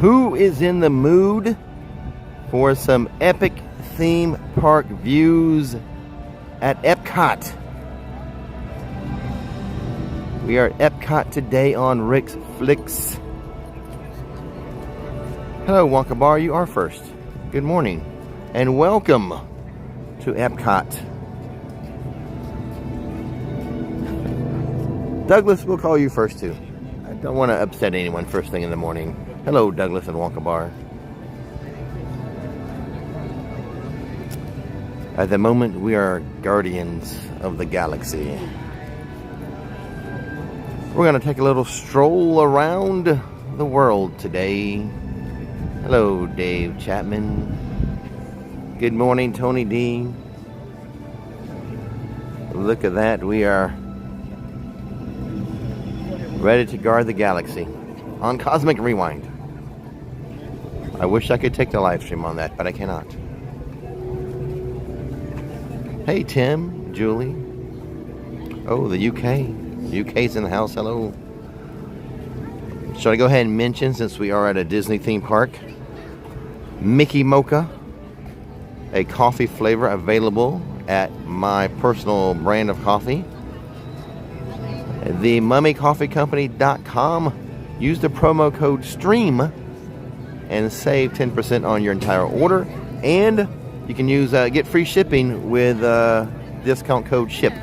Who is in the mood for some epic theme park views at Epcot? We are at Epcot today on Rick's Flix. Hello, Walkabout. You are first. Good morning and welcome to Epcot. Douglas, we'll call you first too. I don't want to upset anyone first thing in the morning. Hello, Douglas and Walkabout. At the moment, we are guardians of the galaxy. We're going to take a little stroll around the world today. Hello, Dave Chapman. Good morning, Tony D. Look at that. We are ready to guard the galaxy on Cosmic Rewind. I wish I could take the live stream on that, but I cannot. Hey, Tim, Julie. Oh, the UK. UK's in the house. Hello. Should I go ahead and mention, since we are at a Disney theme park, Mickey Mocha, a coffee flavor available at my personal brand of coffee, the mummycoffeecompany.com. Use the promo code STREAM and save 10% on your entire order, and you can use get free shipping with discount code SHIP.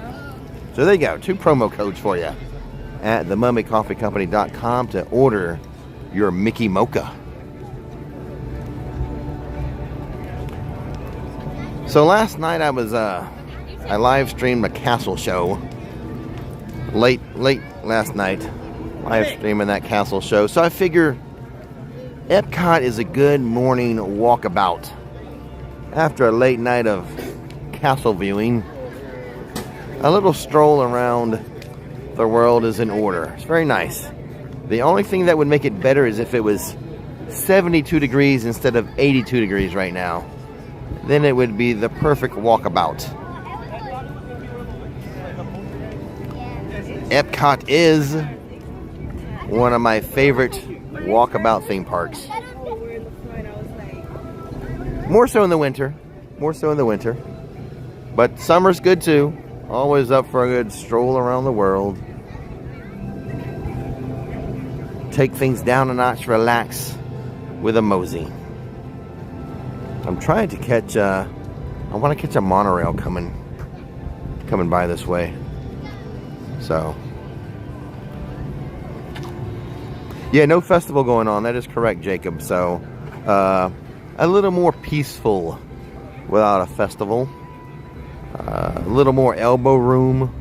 So there you go, 2 promo codes for you at the mummycoffeecompany.com to order your Mickey Mocha. So last night I live streamed a castle show. Late last night, live streaming that castle show. So I figure Epcot is a good morning walkabout. After a late night of castle viewing, a little stroll around the world is in order. It's very nice. The only thing that would make it better is if it was 72 degrees instead of 82 degrees right now. Then it would be the perfect walkabout. Epcot is one of my favorite walkabout theme parks. More so in the winter. But summer's good too. Always up for a good stroll around the world. Take things down a notch, relax with a mosey. I'm trying to catch I want to catch a monorail coming by this way. So, yeah, no festival going on. That is correct, Jacob. So, a little more peaceful without a festival. A little more elbow room.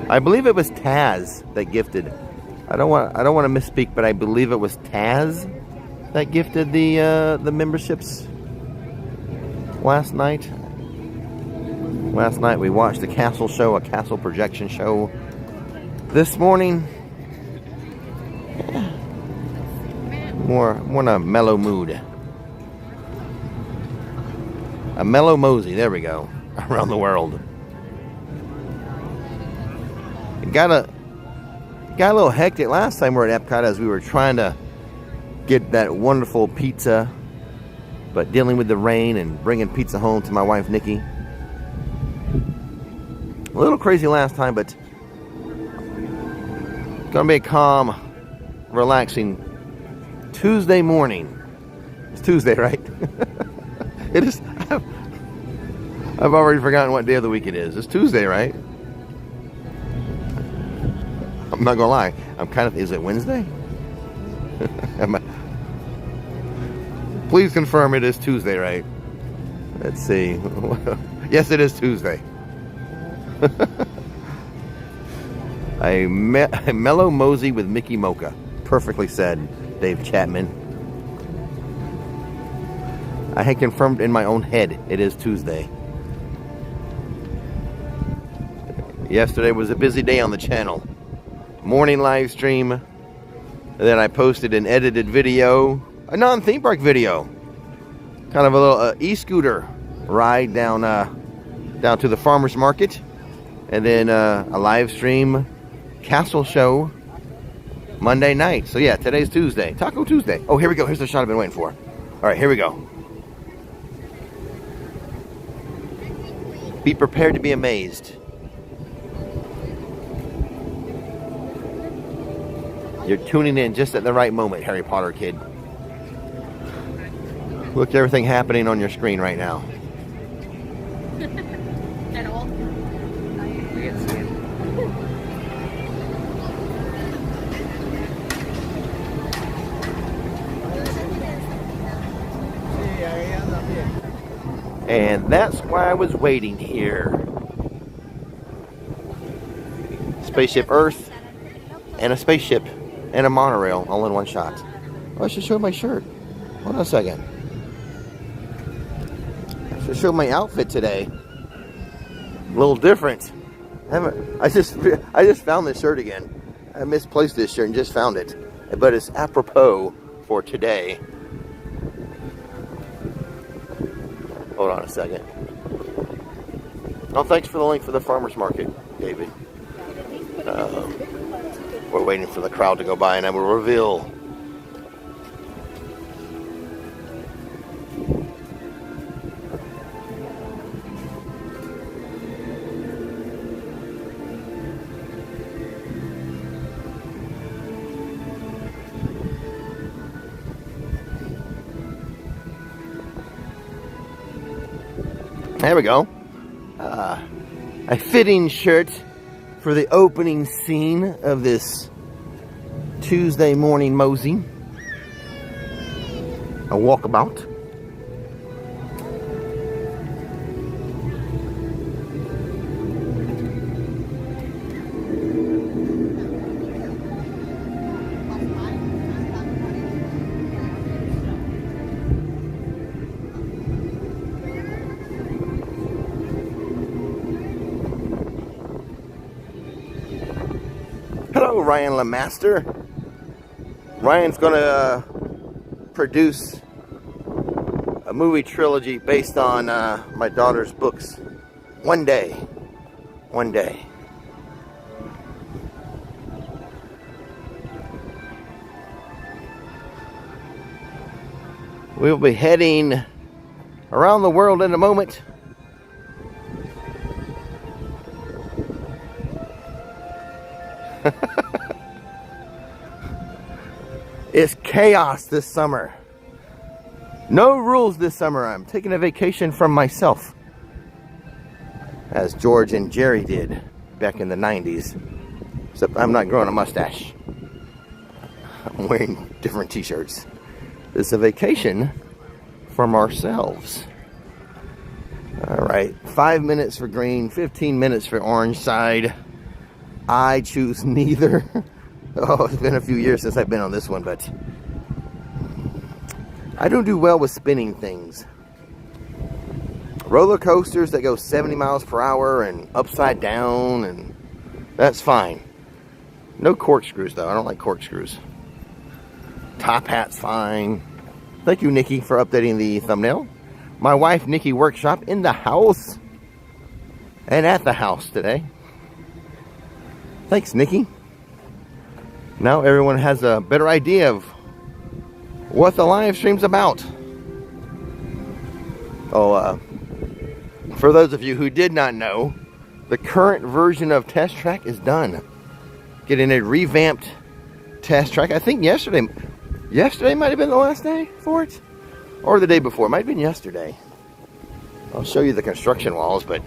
I believe it was Taz that gifted. I don't want to misspeak, but I believe it was Taz that gifted the memberships last night. Last night we watched a castle show, a castle projection show. This morning, more in a mellow mood. A mellow mosey, there we go, around the world. It got a little hectic last time we were at Epcot as we were trying to get that wonderful pizza, but dealing with the rain and bringing pizza home to my wife, Nikki. A little crazy last time, but it's going to be a calm, relaxing Tuesday morning. It's Tuesday, right? It is. I've already forgotten what day of the week it is. It's Tuesday, right? I'm not going to lie. Is it Wednesday? Please confirm it is Tuesday, right? Let's see. Yes, it is Tuesday. A mellow mosey with Mickey Mocha. Perfectly said, Dave Chapman. I had confirmed in my own head it is Tuesday. Yesterday was a busy day on the channel. Morning live stream. And then I posted an edited video, a non-theme park video. Kind of a little e-scooter ride down to the farmer's market. And then a live stream castle show Monday night. So yeah, today's Tuesday. Taco Tuesday. Oh, here we go. Here's the shot I've been waiting for. All right, here we go. Be prepared to be amazed. You're tuning in just at the right moment, Harry Potter kid. Look at everything happening on your screen right now. At all? We can see it. And that's why I was waiting here. Spaceship Earth and a spaceship and a monorail all in one shot. Oh, I should show my shirt. Hold on a second. I should show my outfit today. A little different. I just found this shirt again. I misplaced this shirt and just found it. But it's apropos for today. Hold on a second. Oh, thanks for the link for the farmer's market, David. We're waiting for the crowd to go by and I will reveal. There we go. A fitting shirt for the opening scene of this Tuesday morning mosey. A walkabout. Hello, Ryan LeMaster. Ryan's gonna produce a movie trilogy based on my daughter's books. One day. One day. We'll be heading around the world in a moment. It's chaos this summer. No rules this summer. I'm taking a vacation from myself. As George and Jerry did back in the 90s. Except I'm not growing a mustache. I'm wearing different t-shirts. It's a vacation from ourselves. Alright, 5 minutes for green, 15 minutes for orange side. I choose neither. Oh, it's been a few years since I've been on this one, but I don't do well with spinning things. Roller coasters that go 70 miles per hour and upside down, and that's fine. No corkscrews, though. I don't like corkscrews. Top hat's fine. Thank you, Nikki, for updating the thumbnail. My wife, Nikki Workshop, in the house and at the house today. Thanks, Nikki. Now everyone has a better idea of what the live stream's about. Oh, for those of you who did not know, the current version of Test Track is done. Getting a revamped Test Track. I think yesterday might have been the last day for it. Or the day before. It might have been yesterday. I'll show you the construction walls, but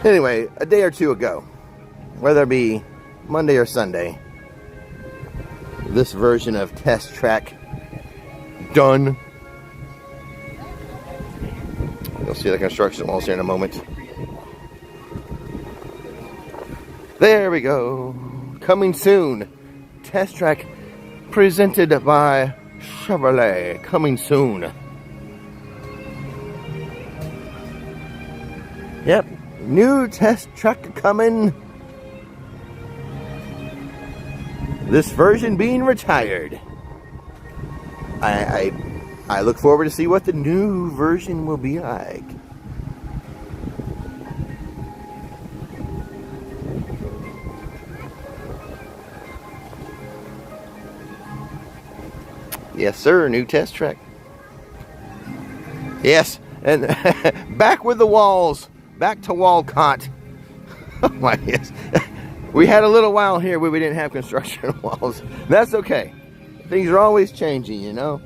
anyway, a day or two ago, whether it be Monday or Sunday, this version of Test Track done. You'll see the construction walls here in a moment. There we go. Coming soon. Test Track presented by Chevrolet. Coming soon. Yep. New Test Track coming. This version being retired. I look forward to see what the new version will be like. Yes, sir. New test track. Yes, and back with the walls. Back to Walcott. Oh my, yes. We had a little while here where we didn't have construction walls. That's okay. Things are always changing, you know.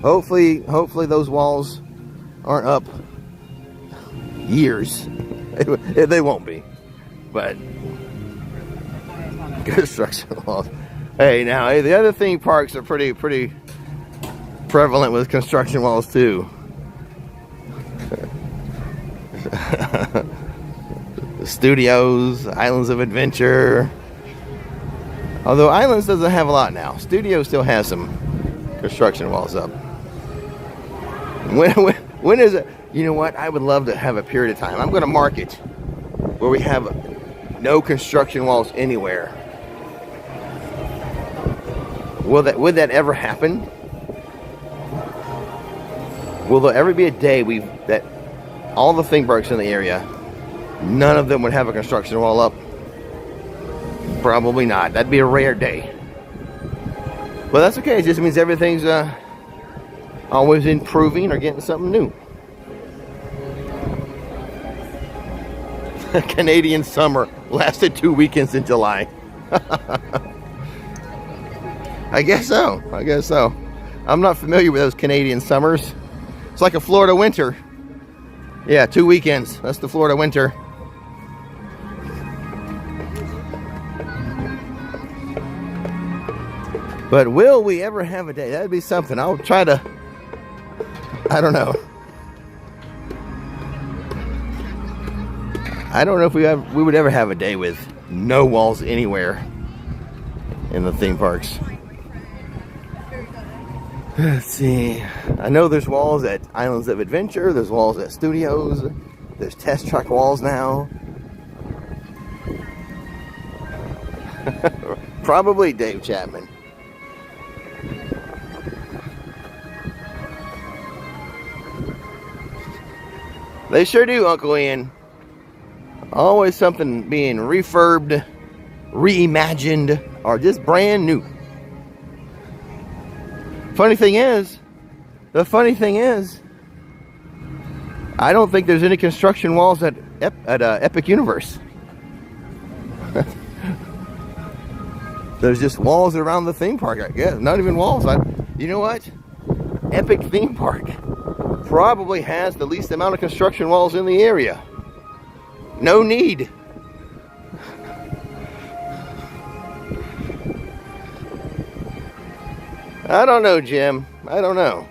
Hopefully those walls aren't up years. They won't be. But construction walls. Hey, now, hey, the other theme parks are pretty prevalent with construction walls too. Studios, Islands of Adventure. Although Islands doesn't have a lot now. Studio still has some construction walls up. When is it? You know what? I would love to have a period of time. I'm going to mark it where we have no construction walls anywhere. Would that ever happen? Will there ever be a day that all the theme parks in the area, none of them would have a construction wall up? Probably not. That'd be a rare day. Well, that's okay. It just means everything's always improving or getting something new. Canadian summer lasted 2 weekends in July. I guess so. I'm not familiar with those Canadian summers. It's like a Florida winter. Yeah, 2 weekends. That's the Florida winter. But will we ever have a day? That'd be something. I'll try to, I don't know. I don't know if we would ever have a day with no walls anywhere in the theme parks. Let's see. I know there's walls at Islands of Adventure. There's walls at Studios. There's test track walls now. Probably Dave Chapman. They sure do, Uncle Ian. Always something being refurbed, reimagined, or just brand new. The funny thing is, I don't think there's any construction walls at Epic Universe. There's just walls around the theme park, I guess. Not even walls. You know what? Epic Theme Park probably has the least amount of construction walls in the area. No need. I don't know, Jim. I don't know.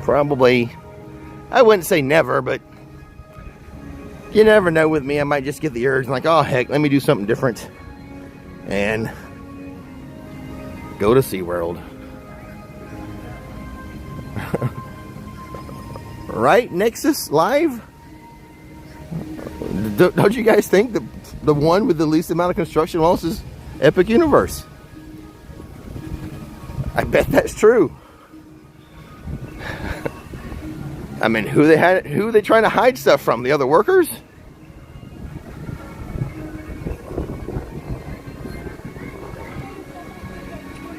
Probably. I wouldn't say never, but you never know with me. I might just get the urge like, oh heck, let me do something different. And go to SeaWorld. Right, Nexus Live? Don't you guys think the one with the least amount of construction walls is Epic Universe? I bet that's true. I mean, who are they trying to hide stuff from? The other workers?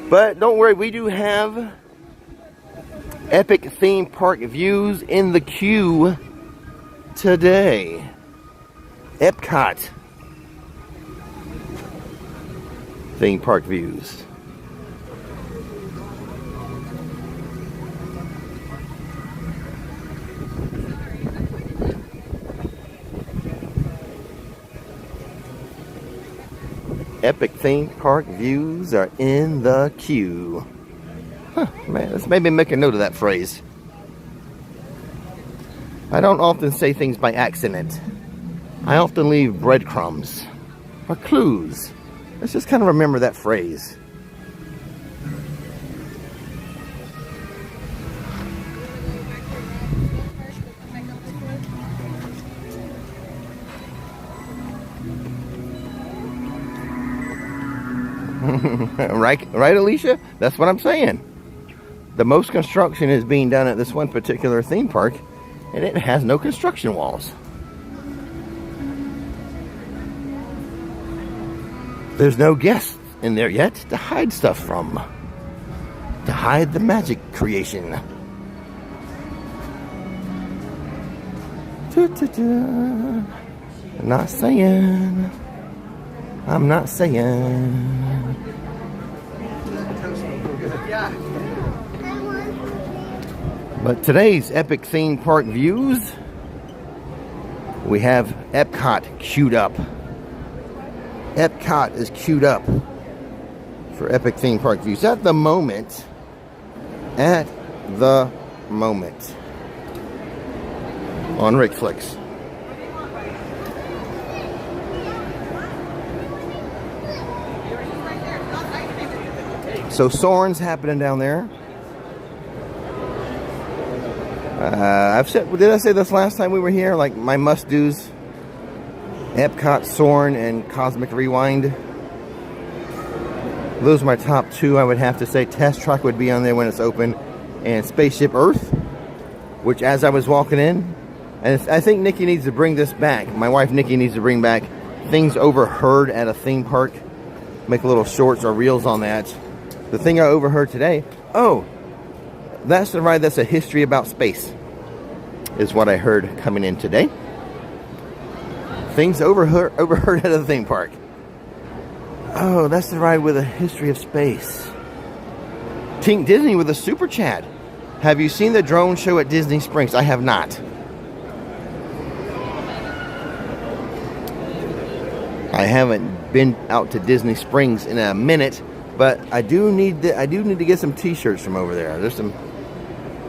But don't worry, we do have Epic Theme Park views in the queue today. Epcot Theme Park views. Epic Theme Park views are in the queue. Huh, man, let's maybe make a note of that phrase. I don't often say things by accident. I often leave breadcrumbs or clues. Let's just kind of remember that phrase. Right, Alicia? That's what I'm saying. The most construction is being done at this one particular theme park, and it has no construction walls. There's no guests in there yet to hide stuff from. to hide the magic creation. I'm not saying. I'm not saying. But today's epic theme park views, we have Epcot queued up. Epcot is queued up for epic theme park views at the moment. At the moment. On Flix. So Soarin's happening down there. I've said, did I say this last time we were here? Like my must-dos: Epcot, Soarin', and Cosmic Rewind. Those are my top two. I would have to say Test Track would be on there when it's open, and Spaceship Earth, which as I was walking in, and I think Nikki needs to bring this back. My wife Nikki needs to bring back things overheard at a theme park. Make little shorts or reels on that. The thing I overheard today, oh, that's the ride that's a history about space, is what I heard coming in today. Things overheard at a theme park. Oh, that's the ride with a history of space. Team Disney with a super chat. Have you seen the drone show at Disney Springs? I have not. I haven't been out to Disney Springs in a minute, but I do need to get some T-shirts from over there. There's some.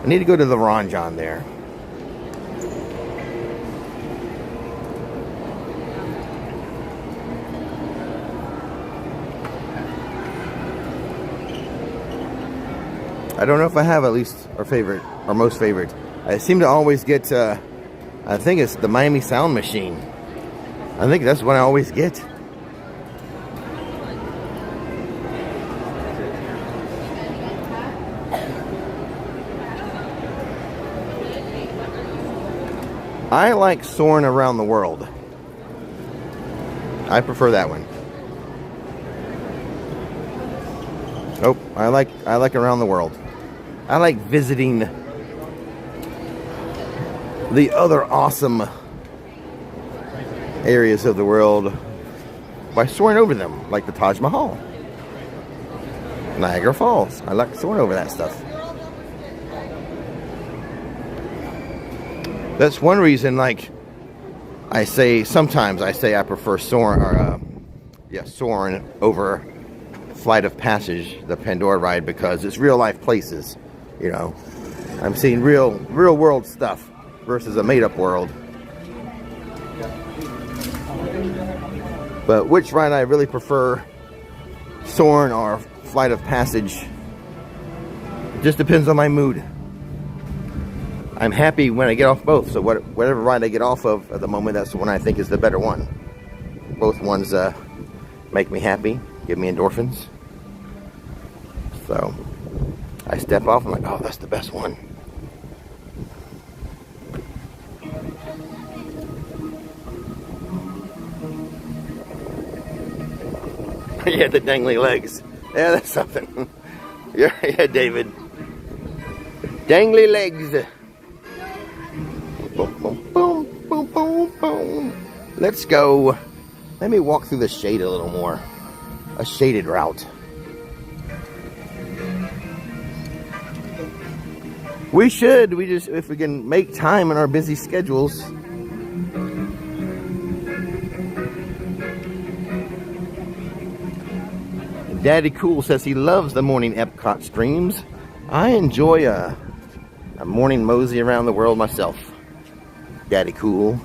I need to go to the Ron John there. I don't know if I have at least our favorite, our most favorite. I seem to always get, I think it's the Miami Sound Machine. I think that's what I always get. I like Soarin' Around the World. I prefer that one. Oh, I like Around the World. I like visiting the other awesome areas of the world by soaring over them, like the Taj Mahal, Niagara Falls. I like soaring over that stuff. That's one reason, like, sometimes I say I prefer soaring over Flight of Passage, the Pandora ride, because it's real life places, you know. I'm seeing real world stuff versus a made up world. But which ride I really prefer, Soarin' or Flight of Passage, it just depends on my mood. I'm happy when I get off both, so whatever ride I get off of at the moment, that's the one I think is the better one. Both ones make me happy, give me endorphins. So I step off, I'm like, oh, that's the best one. Yeah, the dangly legs. Yeah, that's something. Yeah, David. Dangly legs. Boom, boom, boom, boom, boom, boom. Let's go. Let me walk through the shade a little more. A shaded route. We should. If we can make time in our busy schedules. Daddy Cool says he loves the morning Epcot streams. I enjoy a morning mosey around the world myself. Daddy Cool.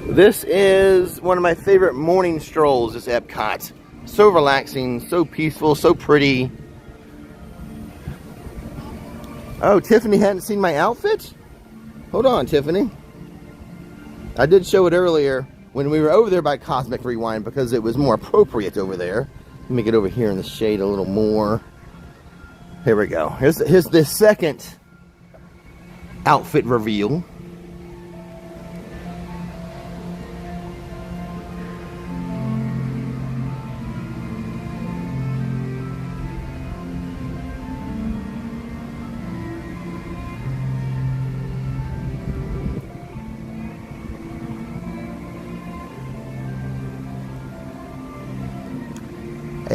This is one of my favorite morning strolls, this Epcot. So relaxing, so peaceful, so pretty. Oh, Tiffany hadn't seen my outfit? Hold on, Tiffany. I did show it earlier when we were over there by Cosmic Rewind because it was more appropriate over there. Let me get over here in the shade a little more. Here we go. Here's the second outfit reveal.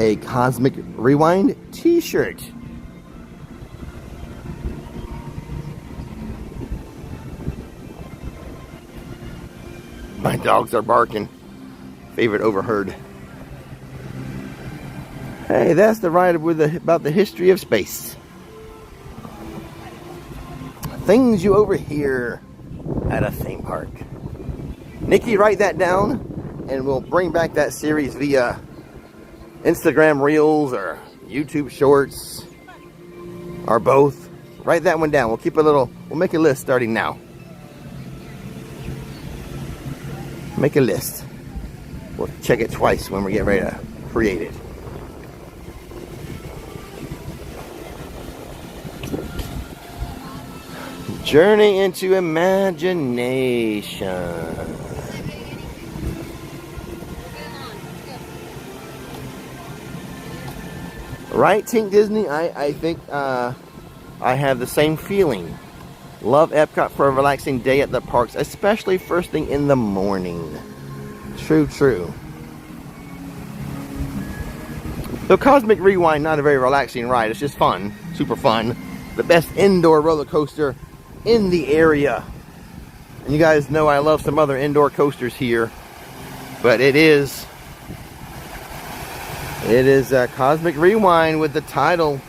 a Cosmic Rewind t-shirt. My dogs are barking. Favorite overheard. Hey, that's the ride with about the history of space. Things you overhear at a theme park. Nikki, write that down, and we'll bring back that series via Instagram Reels or YouTube Shorts, or both. Write that one down. We'll make a list starting now. Make a list. We'll check it twice when we get ready to create it. Journey into imagination. Right, Tink Disney? I think I have the same feeling. Love Epcot for a relaxing day at the parks, especially first thing in the morning. True, true. So Cosmic Rewind, not a very relaxing ride. It's just fun, super fun. The best indoor roller coaster in the area. And you guys know I love some other indoor coasters here. But it is Cosmic Rewind with the title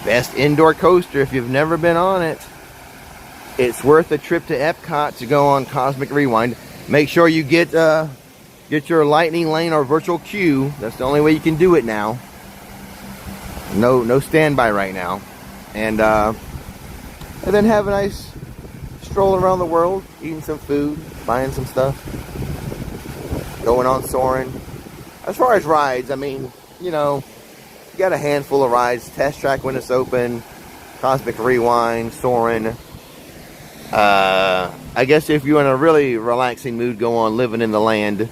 Best Indoor Coaster. If you've never been on it, it's worth a trip to Epcot to go on Cosmic Rewind. Make sure you get your lightning lane or virtual queue. That's the only way you can do it now. No standby right now. And then have a nice stroll around the world, eating some food, buying some stuff, going on soaring. As far as rides, I mean, you know, you got a handful of rides. Test Track when it's open, Cosmic Rewind, soaring. I guess if you're in a really relaxing mood, go on Living in the Land.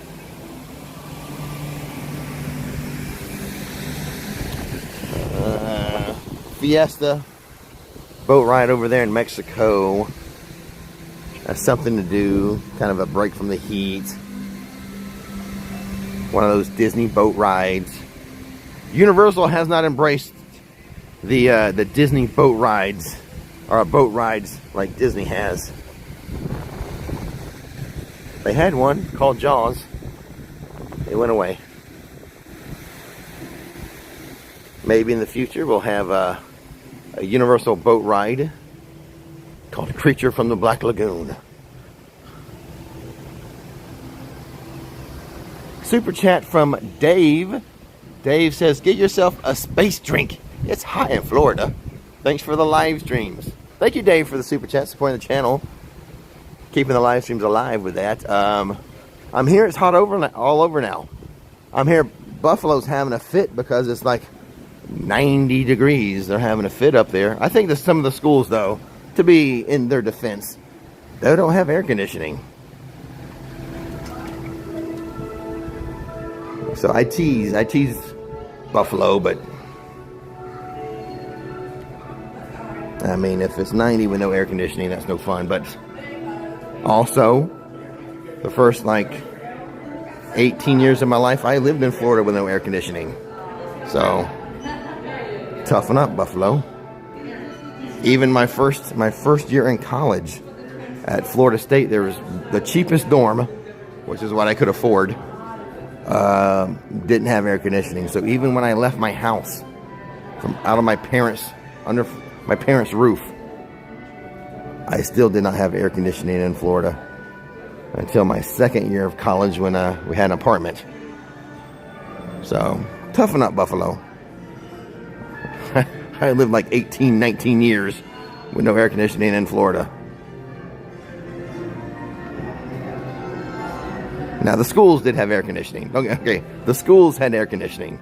Fiesta boat ride over there in Mexico. That's something to do, kind of a break from the heat. One of those Disney boat rides. Universal has not embraced the Disney boat rides, or boat rides like Disney has. They had one called Jaws. It went away. Maybe in the future we'll have a Universal boat ride called Creature from the Black Lagoon. Super chat from Dave. Dave says, get yourself a space drink. It's hot in Florida. Thanks for the live streams. Thank you, Dave, for the super chat, supporting the channel. Keeping the live streams alive with that. I'm here. It's hot all over now. I'm here. Buffalo's having a fit because it's like 90 degrees. They're having a fit up there. I think that some of the schools, though, to be in their defense, they don't have air conditioning. So I tease Buffalo, but I mean, if it's 90 with no air conditioning, that's no fun. But also, the first like 18 years of my life, I lived in Florida with no air conditioning. So toughen up, Buffalo. Even my first year in college at Florida State, there was the cheapest dorm, which is what I could afford. Didn't have air conditioning. So even when I left my house from out of under my parents' roof, I still did not have air conditioning in Florida until my second year of college when we had an apartment. So toughen up, Buffalo. I lived like 18, 19 years with no air conditioning in Florida. Now, the schools did have air conditioning. Okay, the schools had air conditioning.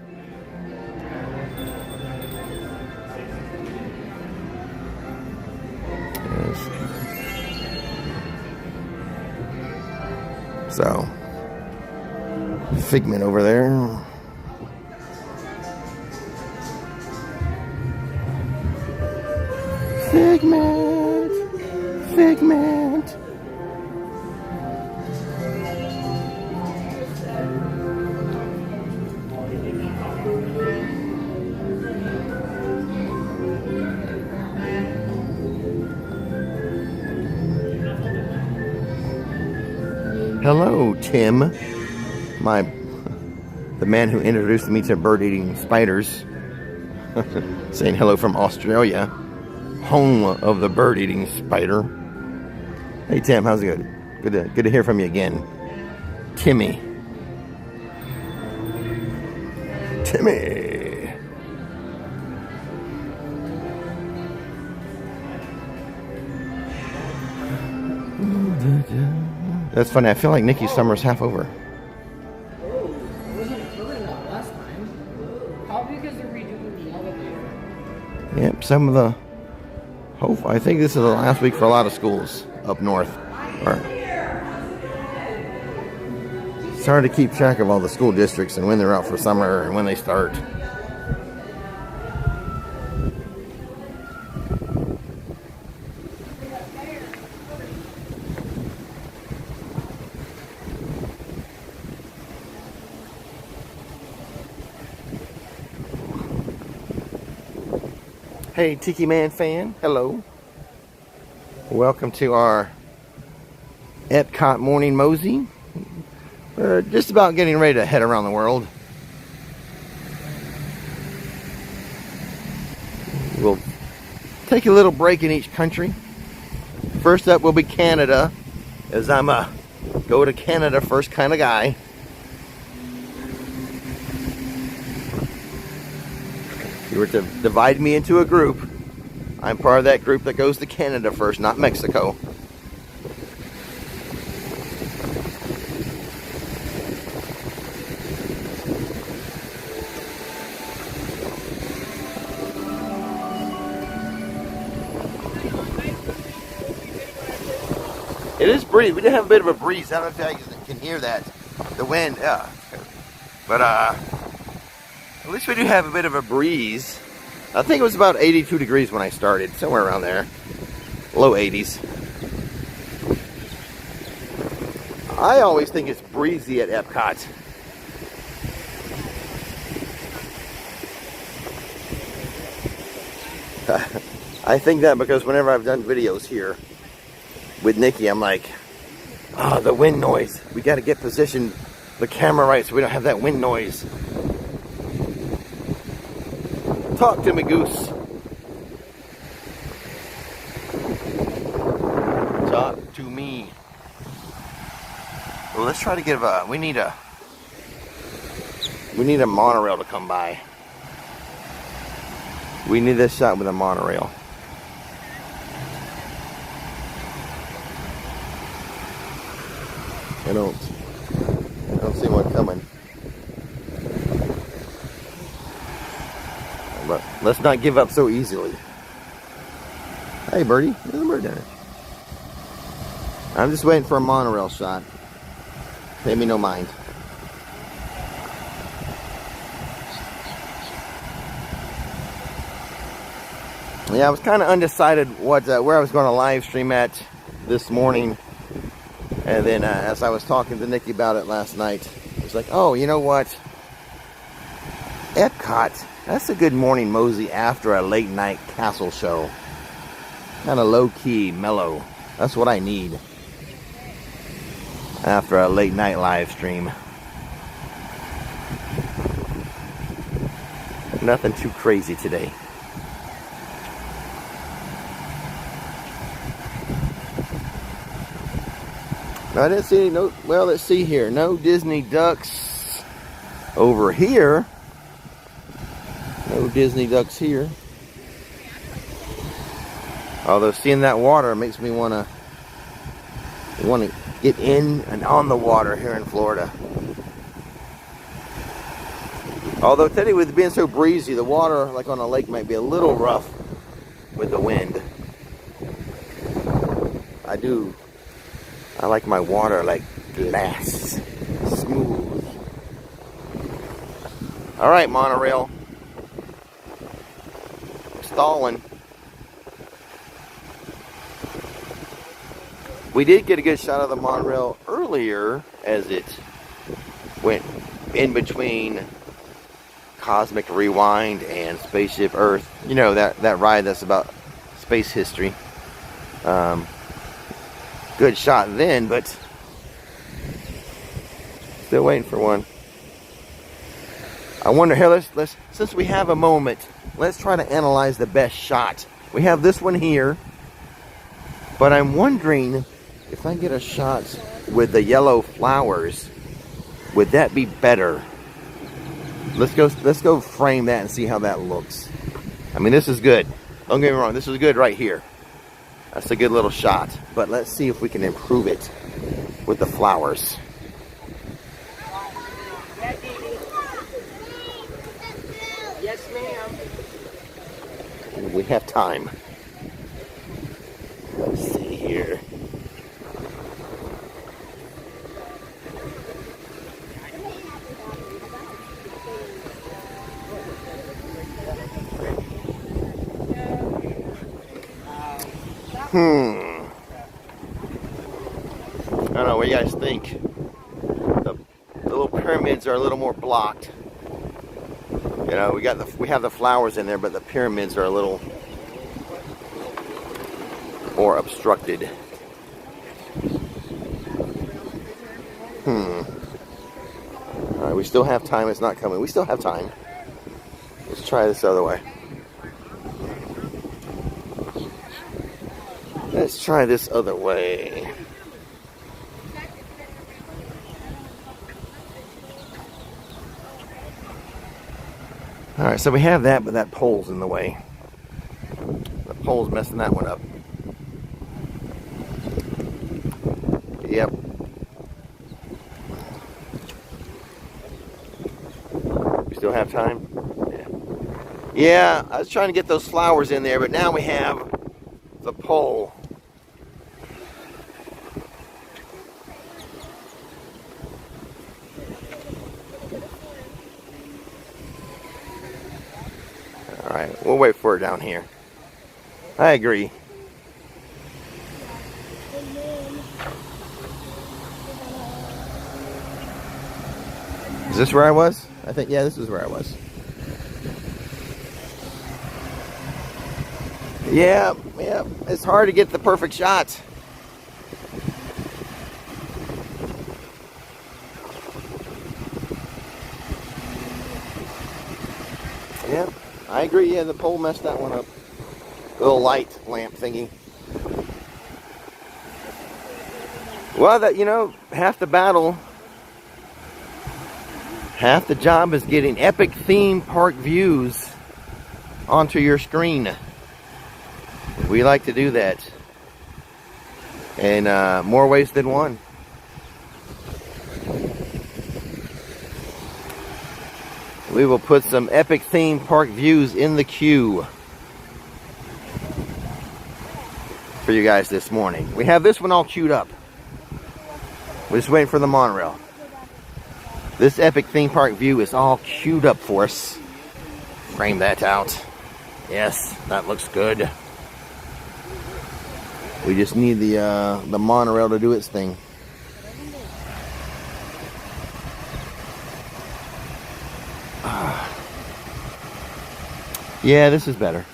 Yes. So, Figment over there. Figment. Hello, Tim. The man who introduced me to bird-eating spiders. Saying hello from Australia, home of the bird-eating spider. Hey, Tim, how's it going? Good to hear from you again. Timmy. That's funny. I feel like Nikki's summer's half over. Oh, it wasn't covering that last time. Probably because they're redoing the elevator. Yep, some of the... I think this is the last week for a lot of schools up north. It's hard to keep track of all the school districts and when they're out for summer and when they start. Hey, Tiki Man fan, hello. Welcome to our Epcot morning mosey. We're just about getting ready to head around the world. We'll take a little break in each country. First up will be Canada, as I'm a go to Canada first kind of guy. If you were to divide me into a group, I'm part of that group that goes to Canada first, not Mexico. It is breeze. We did have a bit of a breeze. I don't know if you guys can hear that. The wind, yeah. But at least we do have a bit of a breeze. I think it was about 82 degrees when I started, somewhere around there. Low 80s. I always think it's breezy at Epcot. I think that because whenever I've done videos here with Nikki, I'm like, the wind noise. We got to get positioned the camera right so we don't have that wind noise. Talk to me, Goose. Talk to me. Well, let's try to get we need a monorail to come by. We need this shot with a monorail. I don't see one coming. But let's not give up so easily. Hey, birdie, there's a bird down there. I'm just waiting for a monorail shot. Pay me no mind. Yeah, I was kind of undecided where I was going to live stream at this morning. And then as I was talking to Nikki about it last night, it's like, oh, you know what? Epcot, that's a good morning mosey after a late night castle show. Kind of low key, mellow. That's what I need after a late night live stream. Nothing too crazy today. I didn't see any, well, let's see here. No Disney ducks over here. No Disney ducks here. Although seeing that water makes me want to get in and on the water here in Florida. Although today with it being so breezy, the water like on a lake might be a little rough with the wind. I like my water like glass, smooth. All right, monorail. Stalling. We did get a good shot of the monorail earlier as it went in between Cosmic Rewind and Spaceship Earth. You know, that ride that's about space history. Good shot then, but Still waiting for one. I wonder, here, let's since we have a moment, let's try to analyze the best shot. We have this one here, but I'm wondering if I get a shot with the yellow flowers, would that be better? Let's go frame that and see how that looks. I mean, this is good. Don't get me wrong, this is good right here. That's a good little shot. But let's see if we can improve it with the flowers. Yes, ma'am. We have time. Let's see here. I don't know, what do you guys think? The little pyramids are a little more blocked. You know, we have the flowers in there, but the pyramids are a little more obstructed. Alright, we still have time. It's not coming. We still have time. Let's try this other way. Let's try this other way. Alright, so we have that, but that pole's in the way. The pole's messing that one up. Yep. We still have time? Yeah. Yeah, I was trying to get those flowers in there, but now we have the pole. Alright, we'll wait for it down here. I agree. Is this where I was? I think, yeah, this is where I was. Yeah, it's hard to get the perfect shot. Yeah, I agree. Yeah, the pole messed that one up. Little light lamp thingy. Well, that, you know, half the battle, half the job is getting epic theme park views onto your screen. We like to do that. And more ways than one. We will put some epic theme park views in the queue for you guys this morning. We have this one all queued up. We're just waiting for the monorail. This epic theme park view is all queued up for us. Frame that out. Yes, that looks good. We just need the monorail to do its thing. Yeah, this is better.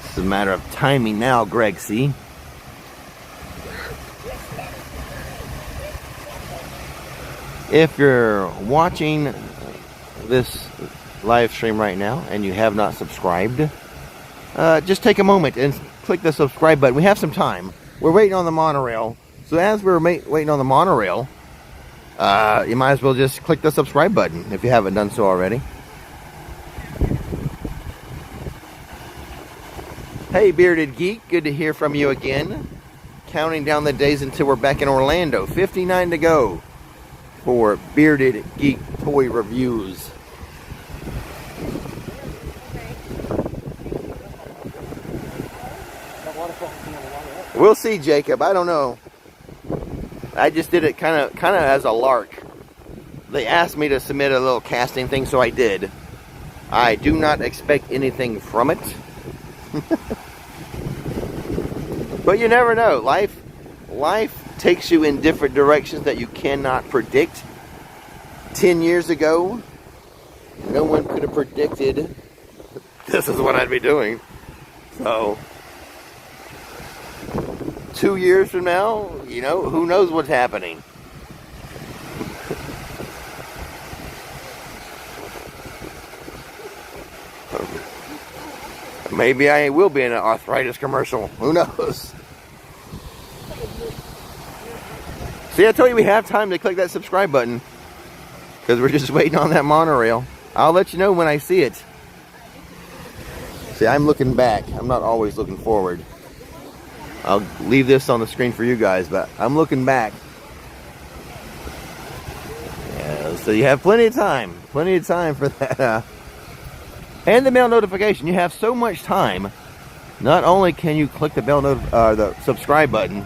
It's a matter of timing now, Greg, see? If you're watching this live stream right now and you have not subscribed, just take a moment and click the subscribe button. We have some time. We're waiting on the monorail. So as we're waiting on the monorail, you might as well just click the subscribe button if you haven't done so already. Hey, Bearded Geek. Good to hear from you again. Counting down the days until we're back in Orlando. 59 to go for Bearded Geek Toy Reviews. We'll see, Jacob. I don't know. I just did it kind of as a lark. They asked me to submit a little casting thing, so I did. I do not expect anything from it. But you never know. Life takes you in different directions that you cannot predict. 10 years ago, no one could have predicted this is what I'd be doing. So, 2 years from now, you know, who knows what's happening. Maybe I will be in an arthritis commercial. Who knows? See, I told you we have time to click that subscribe button because we're just waiting on that monorail. I'll let you know when I see it. See, I'm looking back. I'm not always looking forward. I'll leave this on the screen for you guys, but I'm looking back. Yeah, so you have plenty of time. Plenty of time for that. And the bell notification. You have so much time. Not only can you click the the subscribe button,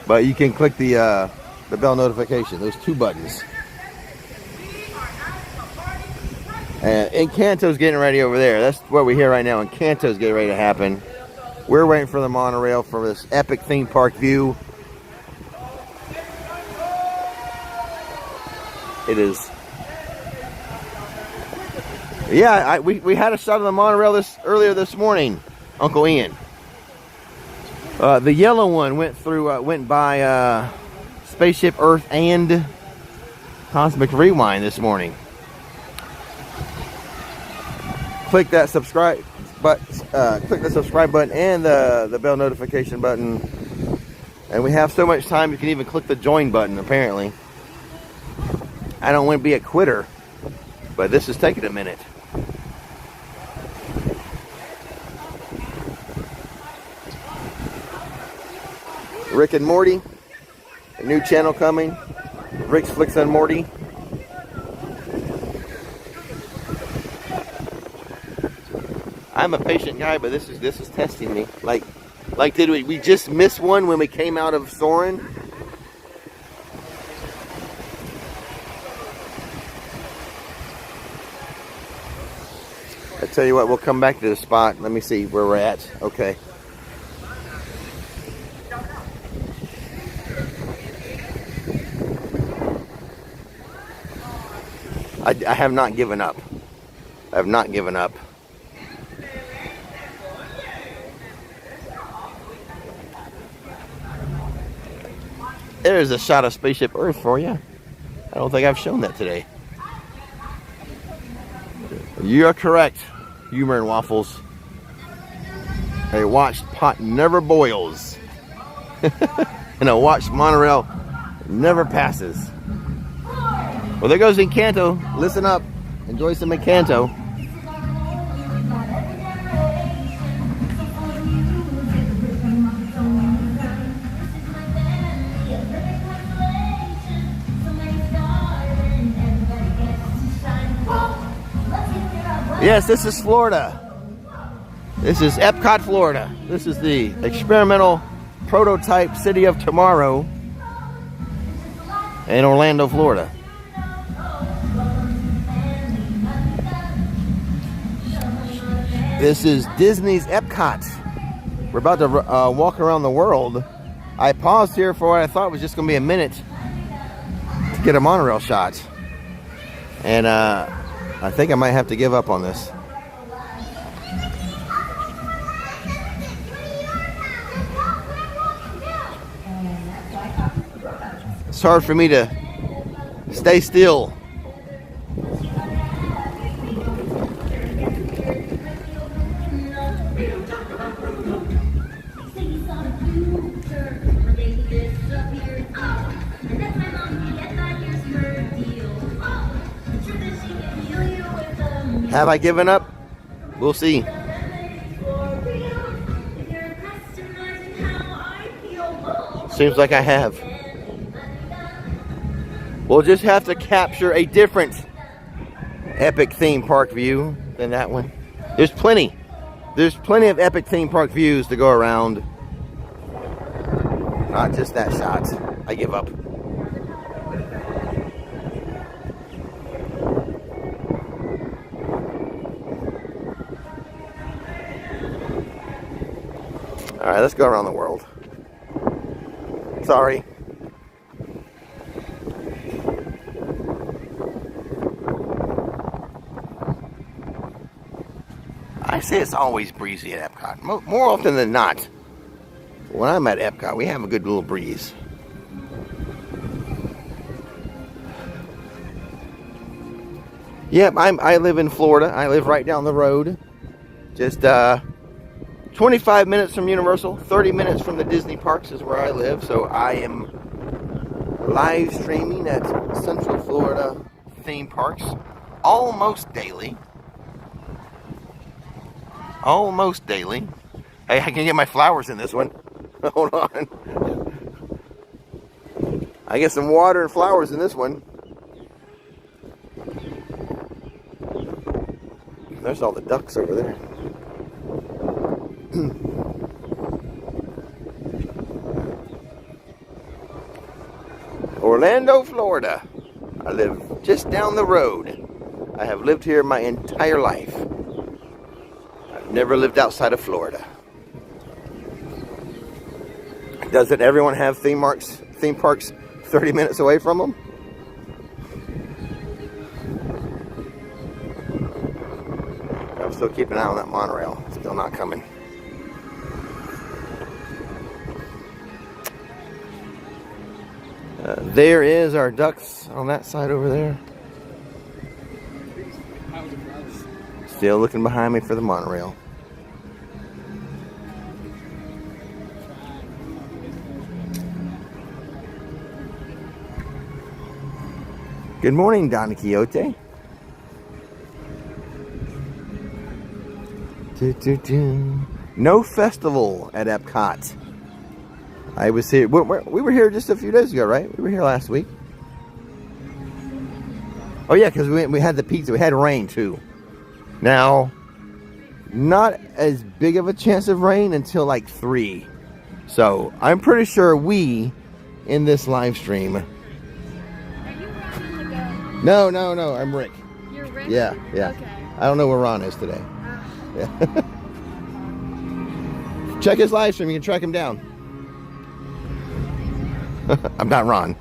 but you can click the bell notification. Those two buttons. And Encanto's getting ready over there. That's what we hear right now. Encanto's getting ready to happen. We're waiting for the monorail for this epic theme park view. It is. Yeah, we had a shot of the monorail earlier this morning, Uncle Ian. The yellow one went by Spaceship Earth and Cosmic Rewind this morning. Click that subscribe button and the bell notification button. And we have so much time you can even click the join button, apparently. I don't want to be a quitter, but this is taking a minute. Rick and Morty, a new channel coming. Rick's Flix and Morty. I'm a patient guy, but this is testing me. Like did we just miss one when we came out of Soarin'? I tell you what, we'll come back to the spot. Let me see where we're at. Okay. I have not given up. I have not given up. There's a shot of Spaceship Earth for you. I don't think I've shown that today. You are correct, Humor and Waffles. A watched pot never boils. And a watched monorail never passes. Well, there goes Encanto. Listen up. Enjoy some Encanto. Yes, this is Florida. This is Epcot, Florida. This is the experimental prototype city of tomorrow in Orlando, Florida. This is Disney's Epcot. We're about to walk around the world. I paused here for what I thought was just going to be a minute to get a monorail shot. And I think I might have to give up on this. It's hard for me to stay still. Have I given up? We'll see. Seems like I have. We'll just have to capture a different epic theme park view than that one. There's plenty. There's plenty of epic theme park views to go around. Not just that shot. I give up. All right, let's go around the world. Sorry. I say it's always breezy at Epcot. More often than not. when I'm at Epcot, we have a good little breeze. Yep, I live in Florida. I live right down the road. Just 25 minutes from Universal, 30 minutes from the Disney parks is where I live. So I am live streaming at Central Florida theme parks almost daily. Almost daily. Hey, I can get my flowers in this one. Hold on. I get some water and flowers in this one. There's all the ducks over there. Orlando, Florida. I live just down the road. I have lived here my entire life. I've never lived outside of Florida. Doesn't everyone have theme parks 30 minutes away from them? I'm still keeping an eye on that monorail. Still not coming. There is our ducks on that side over there. Still looking behind me for the monorail. Good morning, Don Quixote. No festival at Epcot. I was here. We were here just a few days ago, right? We were here last week. Oh yeah, because we had the pizza. We had rain too. Now, not as big of a chance of rain until like 3. So I'm pretty sure we, in this live stream. Are you Ron on the go? No. I'm Rick. You're Rick? Yeah. Okay. I don't know where Ron is today. Yeah. Check his live stream. You can track him down. I'm not Ron.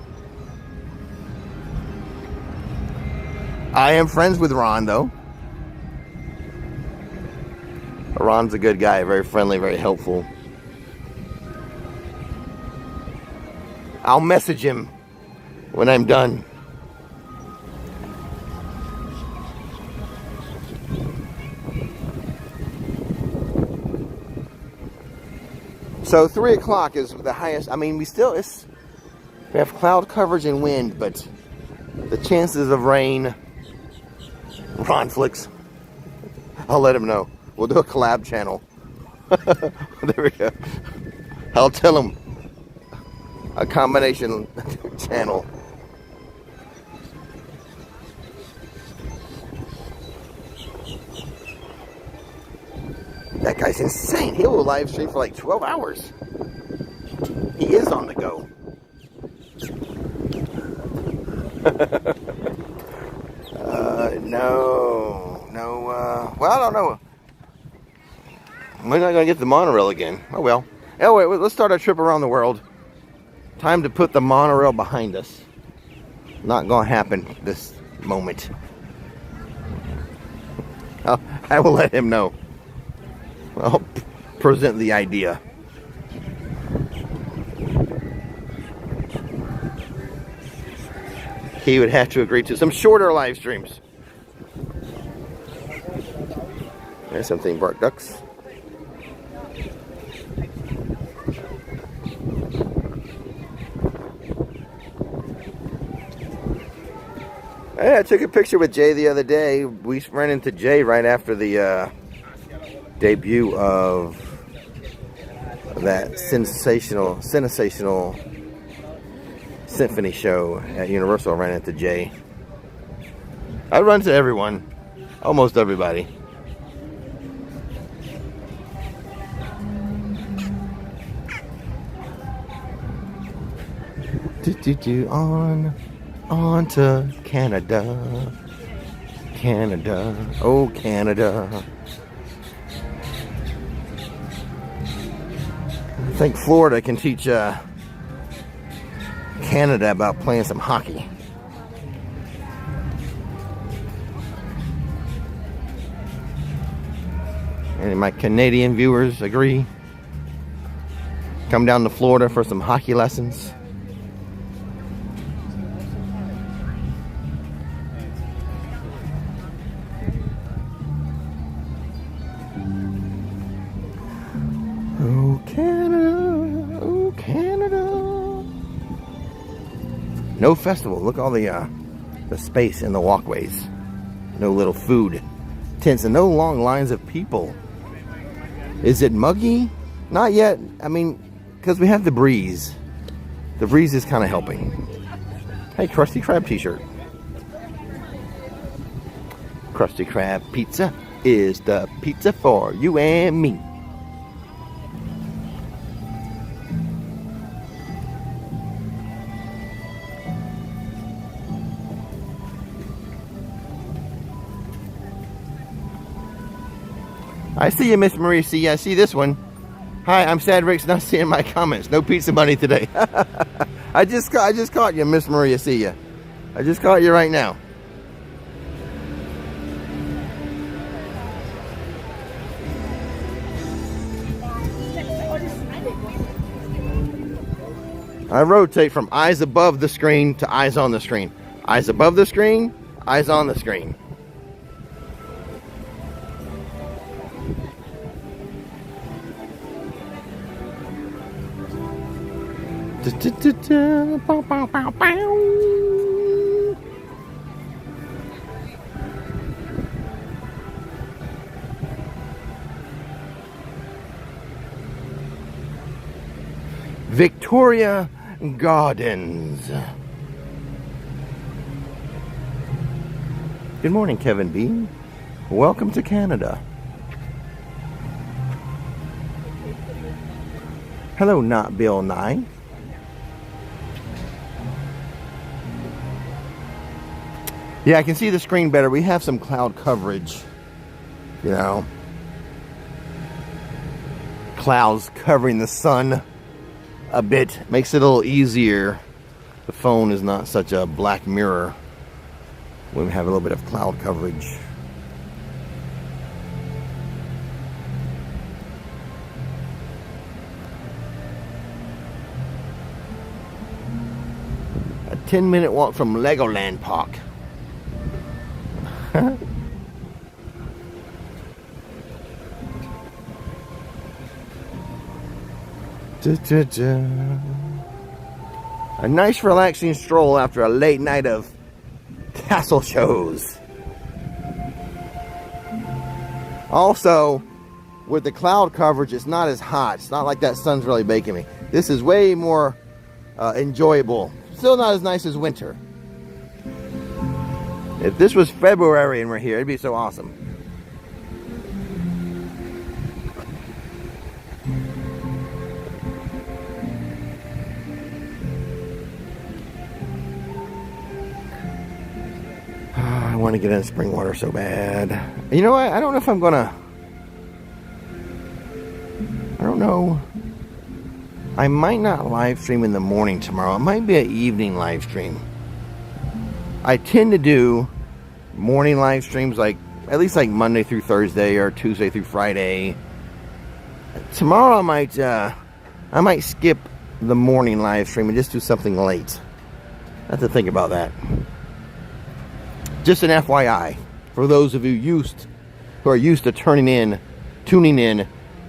I am friends with Ron, though. Ron's a good guy. Very friendly, very helpful. I'll message him when I'm done. So 3 o'clock is the highest. I mean, we have cloud coverage and wind, but the chances of rain. Ron Flix. I'll let him know. We'll do a collab channel. There we go. I'll tell him. A combination channel. That guy's insane. He'll live stream for like 12 hours. He is on the go. No. Well, I don't know. We're not going to get the monorail again. Oh, well. Anyway, let's start our trip around the world. Time to put the monorail behind us. Not going to happen this moment. I will let him know. I'll present the idea. He would have to agree to some shorter live streams. There's some theme park ducks. Hey, I took a picture with Jay the other day. We ran into Jay right after the debut of that sensational symphony show at Universal. I ran into Jay. I run to everyone, almost everybody. On to Canada, oh Canada. I think Florida can teach Canada about playing some hockey. Any of my Canadian viewers agree? Come down to Florida for some hockey lessons. Oh, Canada, oh, Canada. No festival. Look at all the space in the walkways. No little food tents and no long lines of people. Is it muggy? Not yet. I mean, because we have the breeze. The breeze is kind of helping. Hey, Krusty Krab t-shirt. Krusty Krab pizza is the pizza for you and me. I see you, Miss Maria C. I see this one. Hi, I'm sad Rick's not seeing my comments. No pizza money today. I just caught you, Miss Maria C. I just caught you right now. I rotate from eyes above the screen to eyes on the screen. Eyes above the screen, eyes on the screen. Victoria Gardens. Good morning, Kevin B. Welcome to Canada. Hello, not Bill Nye. Yeah, I can see the screen better. We have some cloud coverage, you know. Clouds covering the sun a bit. Makes it a little easier. The phone is not such a black mirror when we have a little bit of cloud coverage. A 10-minute walk from Legoland Park. A nice relaxing stroll after a late night of castle shows. Also, with the cloud coverage, it's not as hot. It's not like that sun's really baking me. This is way more enjoyable. Still not as nice as winter. If this was February and we're here, it'd be so awesome. I want to get in spring water so bad. You know what? I don't know if I'm gonna... I don't know. I might not live stream in the morning tomorrow. It might be an evening live stream. I tend to do morning live streams, like at least like Monday through Thursday or Tuesday through Friday. Tomorrow I might skip the morning live stream and just do something late. I have to think about that. Just an FYI for those of you who are used to tuning in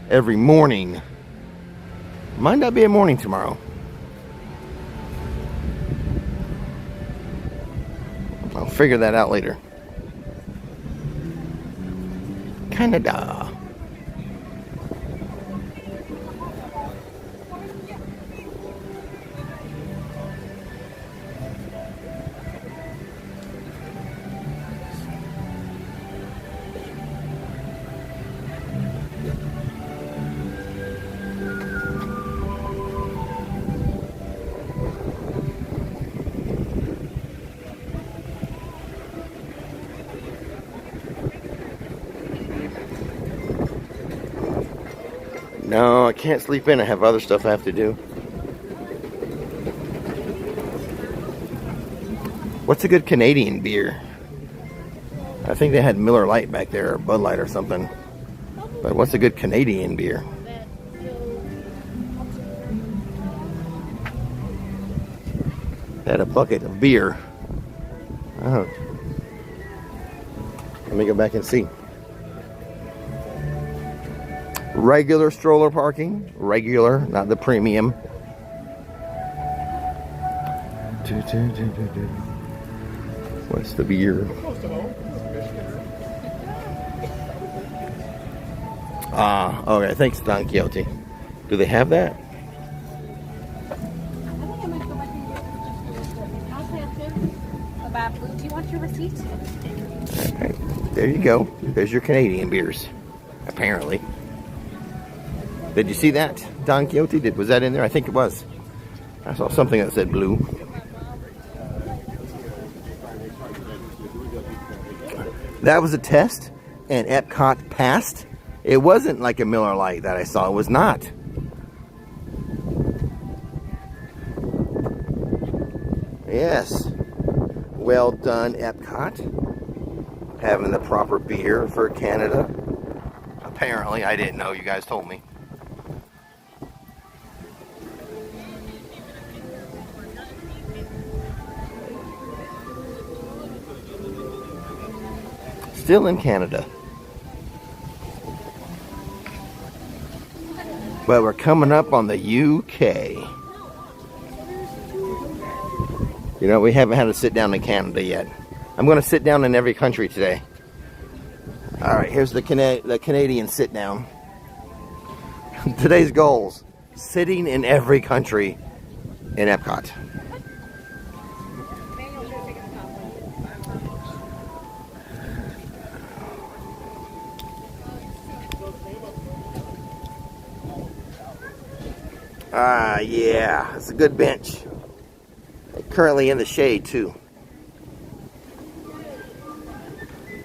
every morning. Might not be a morning tomorrow. I'll figure that out later. Canada. No, I can't sleep in. I have other stuff I have to do. What's a good Canadian beer? I think they had Miller Lite back there, or Bud Light or something. But what's a good Canadian beer? Had a bucket of beer. Oh. Let me go back and see. Regular stroller parking. Regular, not the premium. What's the beer? Ah, okay. Thanks, Don Quixote. Do they have that? Do you want your receipt? Okay. There you go. There's your Canadian beers. Apparently. Did you see that, Don Quixote? Was that in there? I think it was. I saw something that said blue. That was a test, and Epcot passed. It wasn't like a Miller Lite that I saw. It was not. Yes. Well done, Epcot. Having the proper beer for Canada. Apparently, I didn't know. You guys told me. Still in Canada. But we're coming up on the UK. You know, we haven't had to sit down in Canada yet. I'm going to sit down in every country today. Alright, here's the Canadian sit down. Today's goals. Sitting in every country in Epcot. Yeah, it's a good bench. Currently in the shade, too.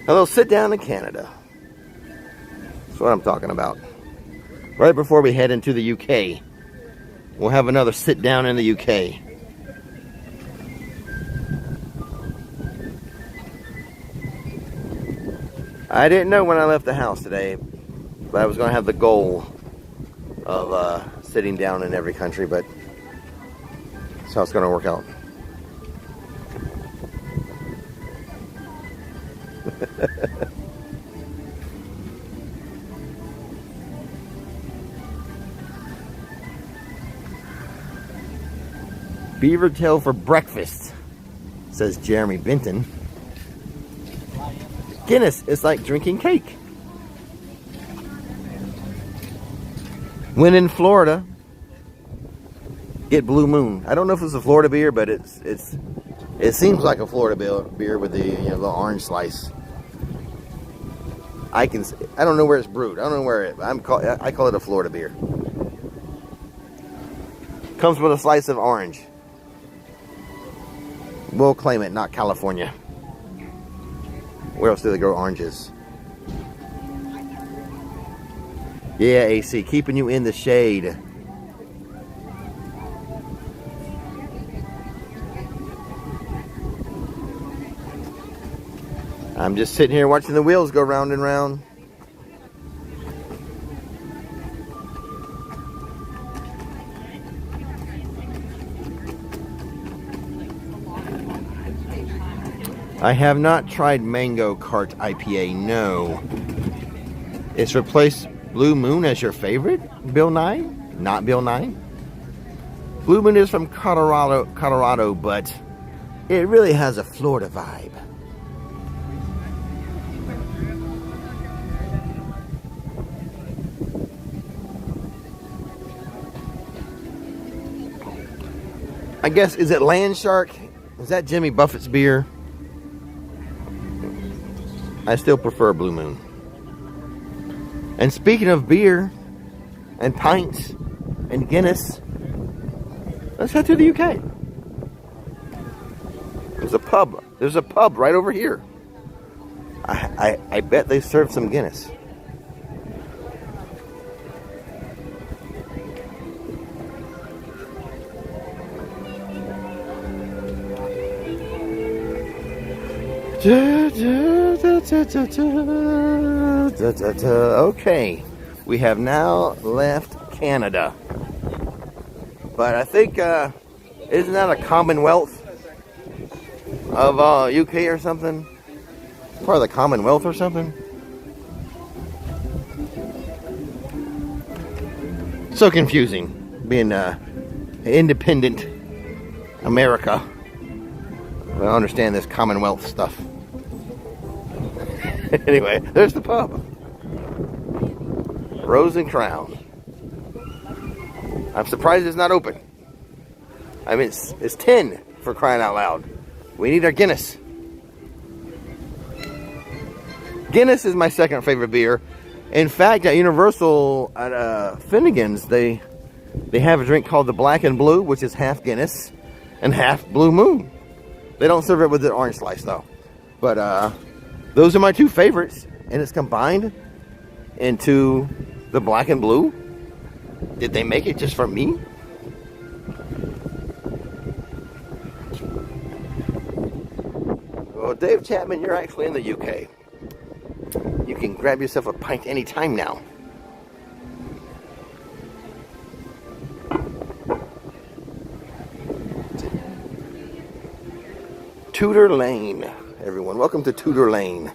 A little sit down in Canada. That's what I'm talking about. Right before we head into the UK, we'll have another sit down in the UK. I didn't know when I left the house today, but I was going to have the goal of sitting down in every country, but that's how it's going to work out. Beaver tail for breakfast, says Jeremy Benton. Guinness is like drinking cake. When in Florida, get Blue Moon. I don't know if it's a Florida beer, but it seems like a Florida beer with the little orange slice. I don't know where it's brewed. I don't know where I call it a Florida beer. Comes with a slice of orange. We'll claim it, not California. Where else do they grow oranges? Yeah, AC, keeping you in the shade. I'm just sitting here watching the wheels go round and round. I have not tried Mango Cart IPA, no. It's replaced Blue Moon as your favorite? Bill Nye? Not Bill Nye? Blue Moon is from Colorado, but it really has a Florida vibe. I guess, is it Land Shark? Is that Jimmy Buffett's beer? I still prefer Blue Moon. And speaking of beer and pints and Guinness, let's head to the UK. There's a pub. There's a pub right over here. I bet they serve some Guinness. Okay, we have now left Canada, but I think isn't that a Commonwealth? of UK or something. Part of the Commonwealth or something. So confusing being independent America. I don't understand this Commonwealth stuff. Anyway, there's the pub. Rose and Crown. I'm surprised it's not open. I mean, it's 10 for crying out loud. We need our Guinness. Guinness is my second favorite beer. In fact, at Universal, at Finnegan's, they have a drink called the Black and Blue, which is half Guinness and half Blue Moon. They don't serve it with the orange slice, though. But those are my two favorites, and it's combined into the Black and Blue. Did they make it just for me? Well, Dave Chapman, you're actually in the UK. You can grab yourself a pint anytime now. Tudor Lane, everyone. Welcome to Tudor Lane.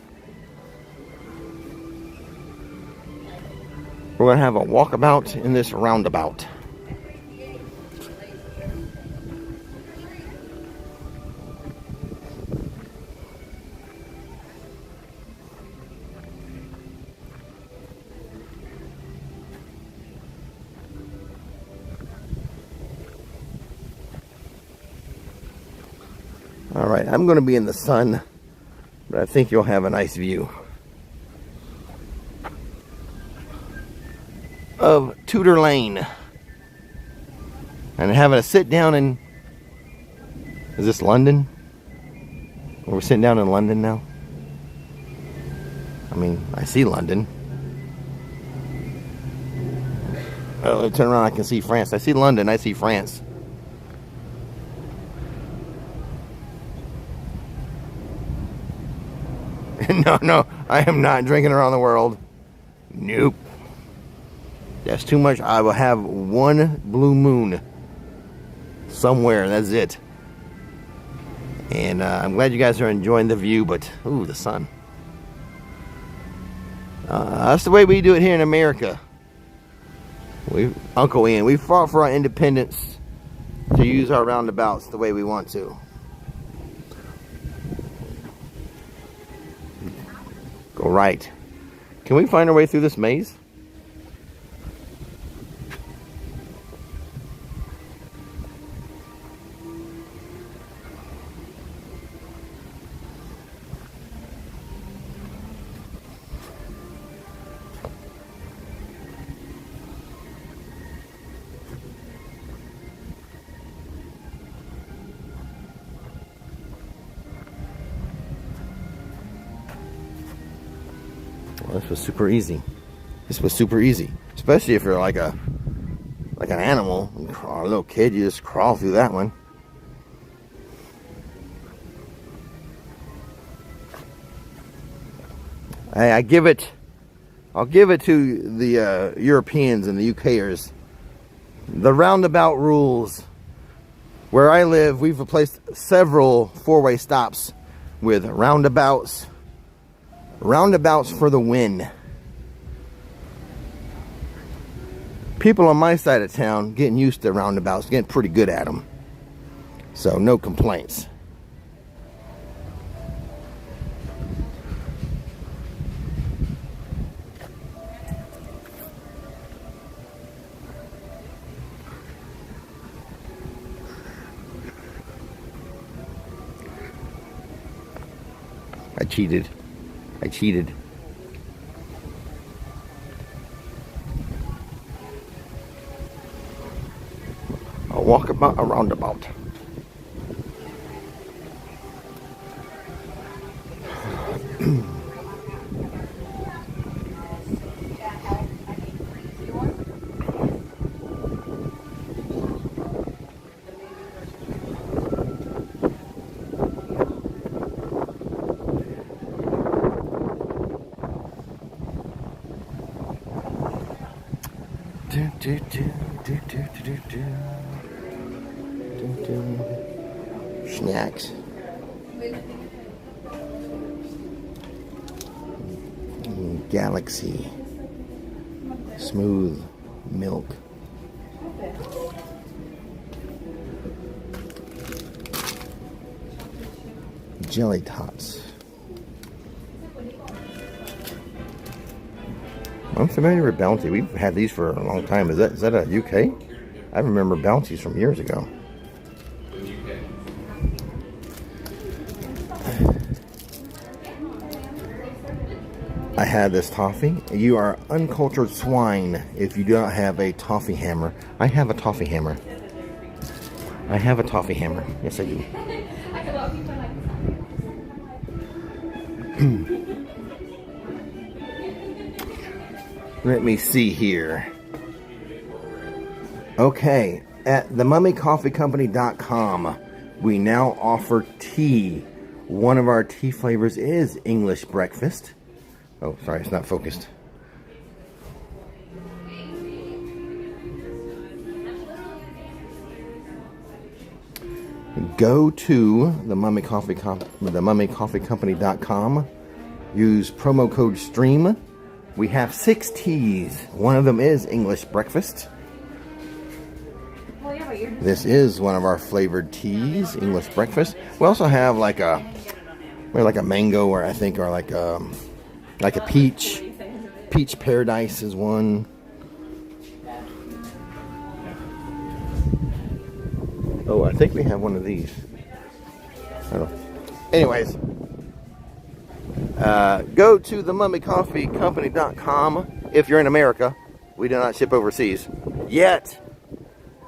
We're going to have a walkabout in this roundabout. Alright, I'm going to be in the sun, but I think you'll have a nice view of Tudor Lane. And having a sit down in... Is this London? We're sitting down in London now? I mean, I see London. Oh, let me turn around, I can see France. I see London, I see France. No, I am not drinking around the world. Nope. That's too much. I will have one Blue Moon somewhere. That's it. And I'm glad you guys are enjoying the view, but ooh, the sun. That's the way we do it here in America. Uncle Ian, we fought for our independence to use our roundabouts the way we want to. Go right. Can we find our way through this maze? Well, this was super easy. This was super easy, especially if you're like an animal or a little kid. You just crawl through that one. Hey, I'll give it to the Europeans and the UKers. The roundabout rules. Where I live, we've replaced several four-way stops with roundabouts. Roundabouts for the win. People on my side of town getting used to roundabouts, getting pretty good at them. So no complaints. I cheated. I cheated. I'll walk about a roundabout. Snacks. Galaxy. Smooth milk. Jelly tots. I'm familiar with Bounty. We've had these for a long time. Is that a UK? I remember Bounties from years ago. I had this toffee. You are uncultured swine if you do not have a toffee hammer. I have a toffee hammer. I have a toffee hammer. Yes, I do. Let me see here. Okay, at themummycoffeecompany.com, we now offer tea. One of our tea flavors is English breakfast. Oh, sorry, it's not focused. Go to themummycoffeecompany.com. Use promo code STREAM. We have 6 teas. One of them is English breakfast. This is one of our flavored teas, English breakfast. We also have like a mango, or I think, or like a peach. Peach paradise is one. Oh, I think we have one of these. I don't know. Anyways, go to themummycoffeecompany.com if you're in America. We do not ship overseas yet,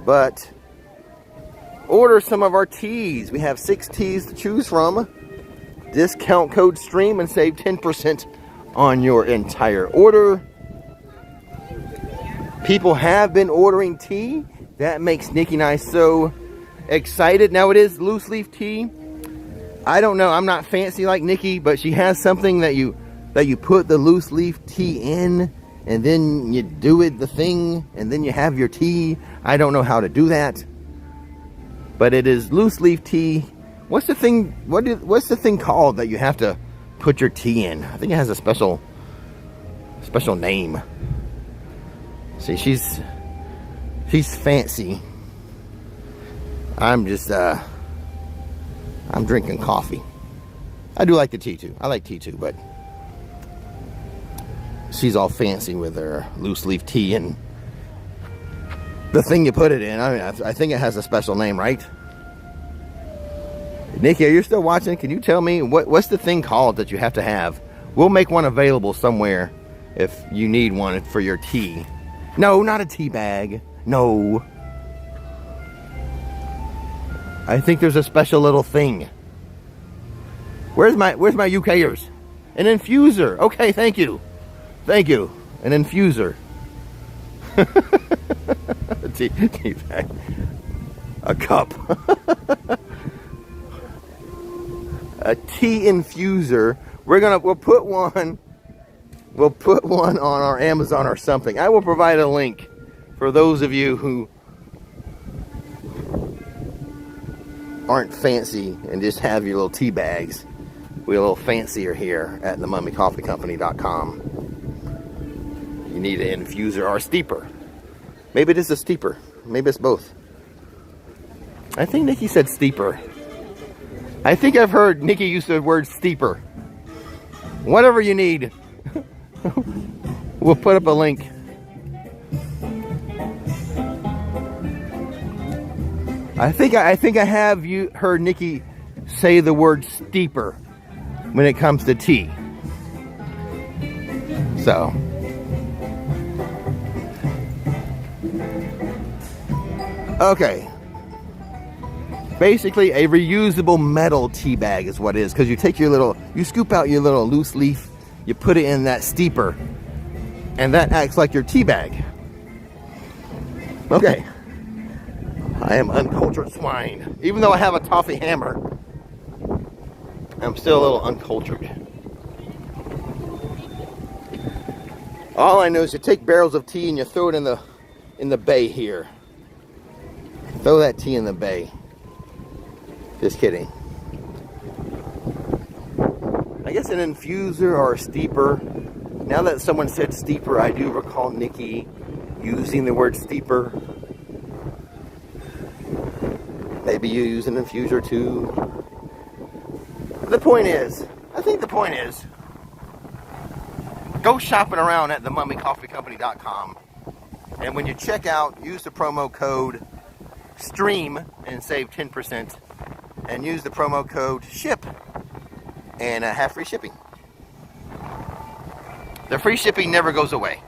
but order some of our teas. We have 6 teas to choose from. Discount code STREAM and save 10% on your entire order. People have been ordering tea. That makes Nikki and I so excited. Now it is loose leaf tea. I don't know, I'm not fancy like Nikki, but she has something that you put the loose leaf tea in, and then you do it the thing, and then you have your tea. I don't know how to do that, but it is loose leaf tea. What's the thing? What's the thing called that you have to put your tea in? I think it has a special name. See, she's fancy. I'm just I'm drinking coffee. I do like the tea too. I like tea too, but she's all fancy with her loose leaf tea and the thing you put it in. I mean, I think it has a special name, right? Nikki, are you still watching? Can you tell me what's the thing called that you have to have? We'll make one available somewhere if you need one for your tea. No, not a tea bag. No. I think there's a special little thing. Where's my UKers? An infuser. Okay, thank you. Thank you. An infuser. tea bag. A cup. A tea infuser. We'll put one on our Amazon or something. I will provide a link for those of you who aren't fancy and just have your little tea bags. We're a little fancier here at themummycoffeecompany.com. You need an infuser or a steeper. Maybe it is a steeper. Maybe it's both. I think Nikki said steeper. I think I've heard Nikki use the word steeper. Whatever you need. We'll put up a link. I think I have heard Nikki say the word steeper when it comes to tea. So okay. Basically a reusable metal tea bag is what it is, because you scoop out your little loose leaf, you put it in that steeper, and that acts like your tea bag. Okay. I am uncultured swine. Even though I have a toffee hammer, I'm still a little uncultured. All I know is you take barrels of tea and you throw it in the bay here. Throw that tea in the bay. Just kidding. guess an infuser or a steeper. Now that someone said steeper, I do recall Nikki using the word steeper. Maybe you use an infuser too. The point is, I think the point is, go shopping around at themummycoffeecompany.com, and when you check out, use the promo code STREAM and save 10%, and use the promo code SHIP and have free shipping. The free shipping never goes away.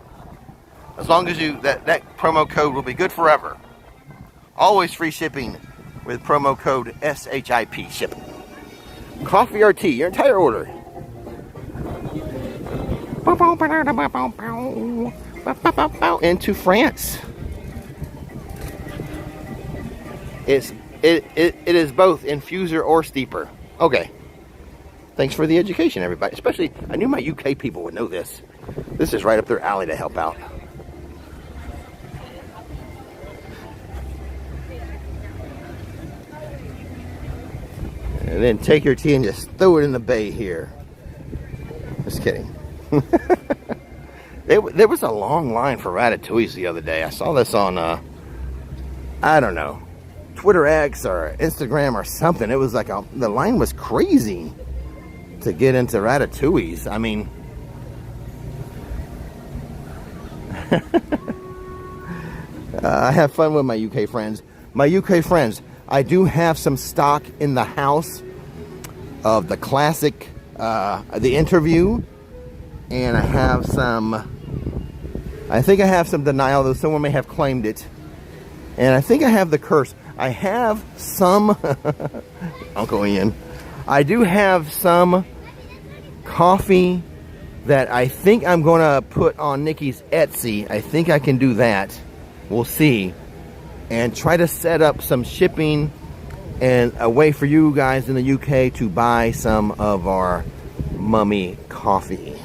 As long as that promo code will be good forever. Always free shipping with promo code SHIP, SHIP. Coffee or tea, your entire order. Into France. It is both infuser or steeper. Okay. Thanks for the education, everybody. Especially, I knew my UK people would know this. This is right up their alley to help out. And then take your tea and just throw it in the bay here. Just kidding. There was a long line for Ratatouille the other day. I saw this on, I don't know, Twitter X or Instagram or something. It was like the line was crazy to get into Ratatouille. I mean, I have fun with my UK friends. My UK friends, I do have some stock in the house of the classic, The Interview, and I have some, I think I have some Denial, though someone may have claimed it, and I think I have The Curse. I have some, Uncle Ian, I do have some coffee that I think I'm going to put on Nikki's Etsy. I think I can do that. We'll see. And try to set up some shipping and a way for you guys in the UK to buy some of our mummy coffee.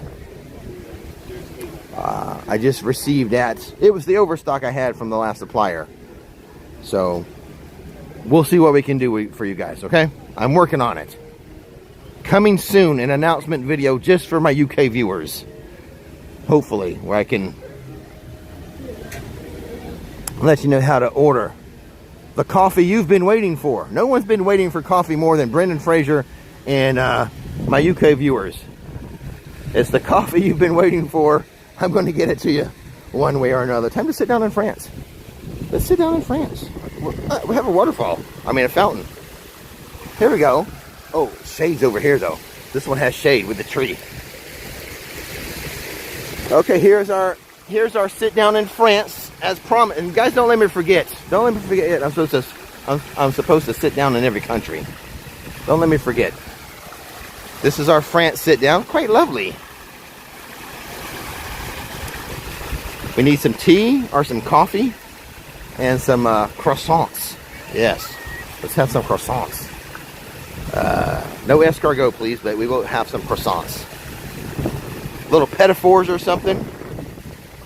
I just received that. It was the overstock I had from the last supplier. So we'll see what we can do for you guys, okay? I'm working on it. Coming soon, an announcement video just for my UK viewers. Hopefully, where I can let you know how to order the coffee you've been waiting for. No one's been waiting for coffee more than Brendan Fraser and my UK viewers. It's the coffee you've been waiting for. I'm going to get it to you one way or another. Time to sit down in France. Let's sit down in France. We have a waterfall. I mean, a fountain. Here we go. Oh, shade's over here, though. This one has shade with the tree. Okay, here's our sit down in France. As promised, and guys, don't let me forget. Don't let me forget it. I'm supposed to sit down in every country. Don't let me forget. This is our France sit down. Quite lovely. We need some tea or some coffee and some croissants. Yes, let's have some croissants. No escargot, please, but we will have some croissants. Little pedophores or something.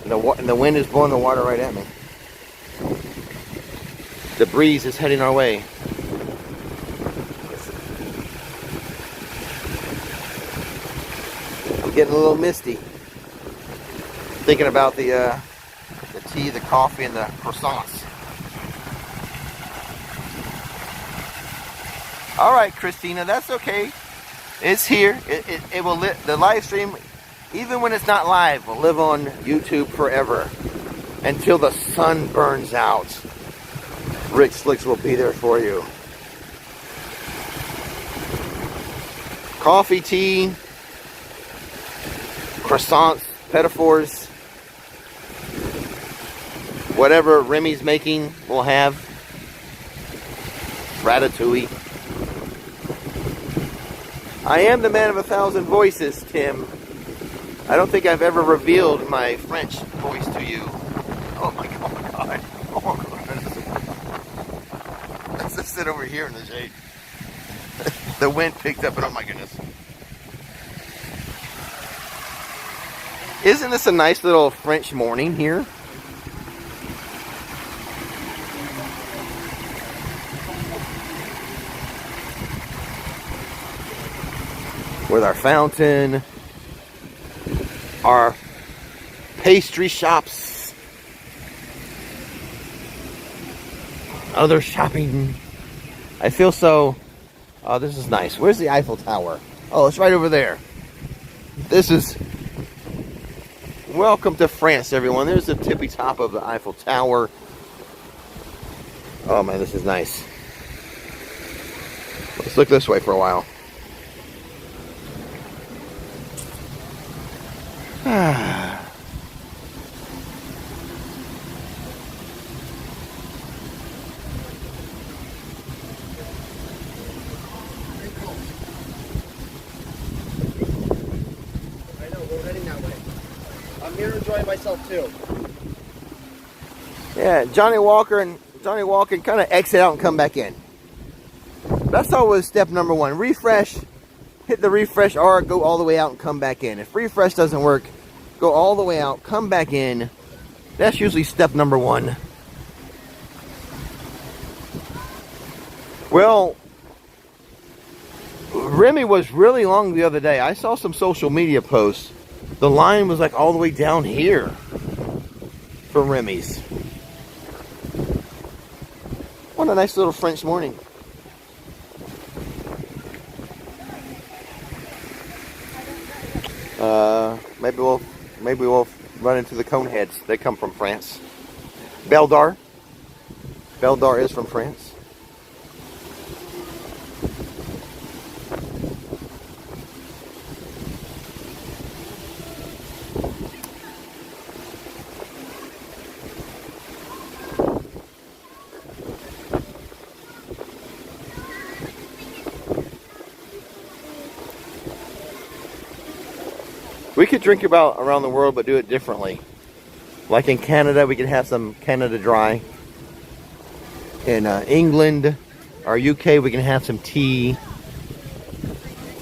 And the wind is blowing the water right at me. The breeze is heading our way. I'm getting a little misty. Thinking about the tea, the coffee, and the croissants. All right, Christina, that's okay. It's here. It will the live stream. Even when it's not live, will live on YouTube forever until the sun burns out. Rick Flix will be there for you. Coffee, tea, croissants, pedophores, whatever Remy's making, we'll have. Ratatouille. I am the man of 1,000 voices, Tim. I don't think I've ever revealed my French voice to you. Oh my God. Oh my God. Let's just sit over here in the shade. The wind picked up and oh my goodness. Isn't this a nice little French morning here? with our fountain, our pastry shops, other shopping. I feel so, oh, this is nice. Where's the Eiffel Tower? Oh, it's right over there. This is, welcome to France, everyone. There's the tippy top of the Eiffel Tower. Oh man, this is nice. Let's look this way for a while. I'm here enjoying myself too. Yeah, Johnny Walker kind of exit out and come back in. That's always step number one. Refresh, hit the refresh or go all the way out and come back in. If refresh doesn't work, go all the way out, come back in. That's usually step number one. Well, Remy was really long the other day. I saw some social media posts. The line was like all the way down here for Remy's. What a nice little French morning. Maybe we'll run into the Coneheads. They come from France. Beldar is from France. We could drink about around the world, but do it differently. Like in Canada, we could have some Canada Dry. In England or UK, we can have some tea.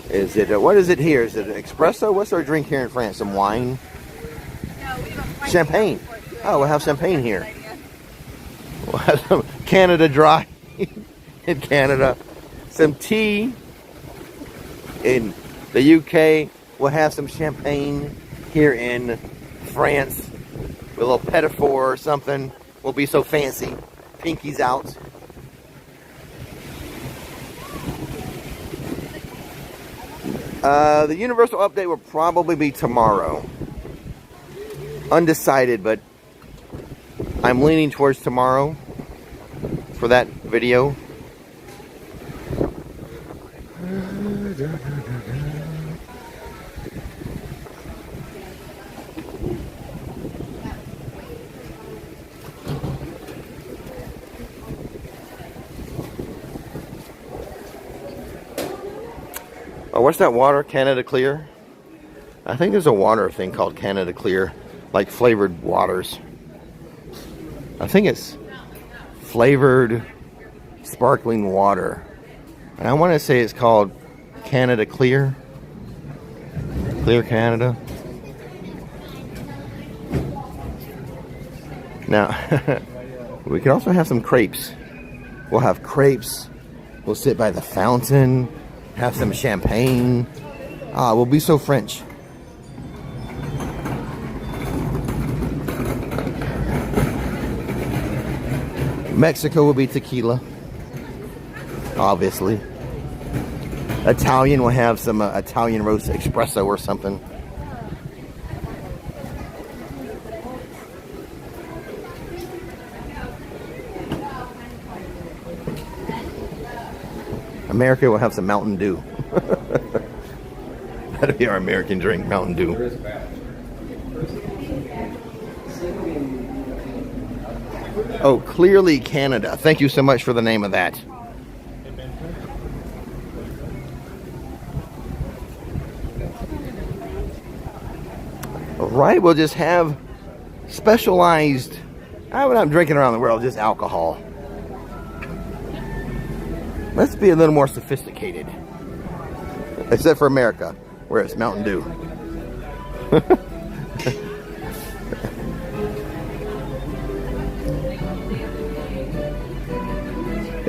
Is it, what is it here? Is it an espresso? What's our drink here in France? Some wine? Champagne. Oh, we'll have champagne here. We'll have some Canada Dry in Canada. Some tea in the UK. We'll have some champagne here in France with a little petit four or something. We'll be so fancy. Pinkies out. The Universal update will probably be tomorrow. Undecided, but I'm leaning towards tomorrow for that video. Oh, what's that water? Canada Clear? I think there's a water thing called Canada Clear, like flavored waters. I think it's flavored sparkling water. And I want to say it's called Canada Clear. Clear Canada. Now, we could also have some crepes. We'll have crepes. We'll sit by the fountain. Have some champagne. Ah, we'll be so French. Mexico will be tequila. Obviously. Italian will have some Italian roast espresso or something. America will have some Mountain Dew. That'll be our American drink, Mountain Dew. Oh, clearly Canada. Thank you so much for the name of that. All right, we'll just have specialized, we're not drinking around the world, just alcohol. Let's be a little more sophisticated. Except for America, where it's Mountain Dew.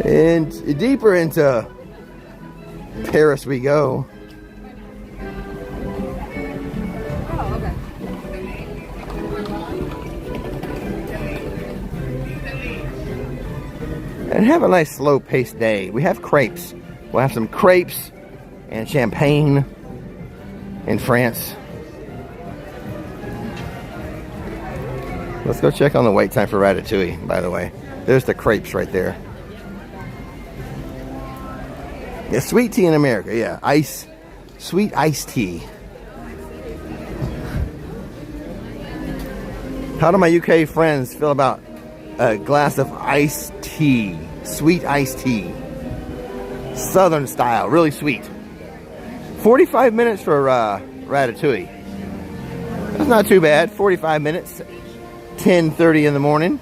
And deeper into Paris we go. and have a nice slow-paced day. We have crepes. We'll have some crepes and champagne in France. Let's go check on the wait time for Ratatouille, by the way. There's the crepes right there. Yeah, sweet tea in America. Yeah, sweet iced tea. How do my UK friends feel about a glass of iced tea? Sweet iced tea. Southern style, really sweet. 45 minutes for Ratatouille. That's not too bad. 45 minutes. 10:30 in the morning.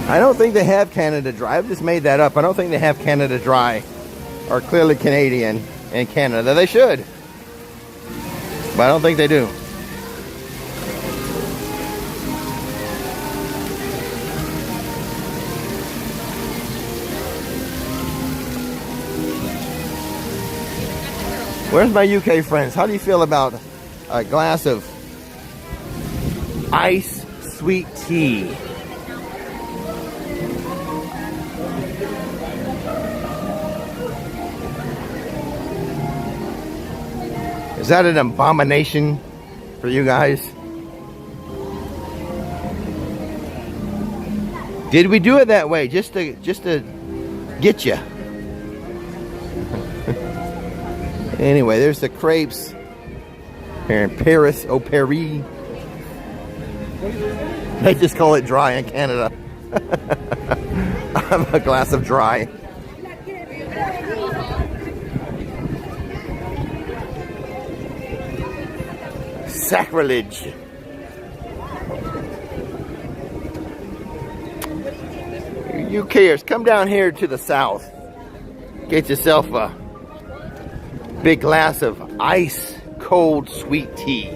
I don't think they have Canada Dry. I've just made that up. I don't think they have Canada Dry or clearly Canadian in Canada. They should. But I don't think they do. Where's my UK friends? How do you feel about a glass of ice sweet tea? Is that an abomination for you guys? Did we do it that way just to get you? Anyway, there's the crepes here in Paris, au Paris. They just call it dry in Canada. I'm a glass of dry. Sacrilege. You cares? Come down here to the south. Get yourself a big glass of ice cold sweet tea.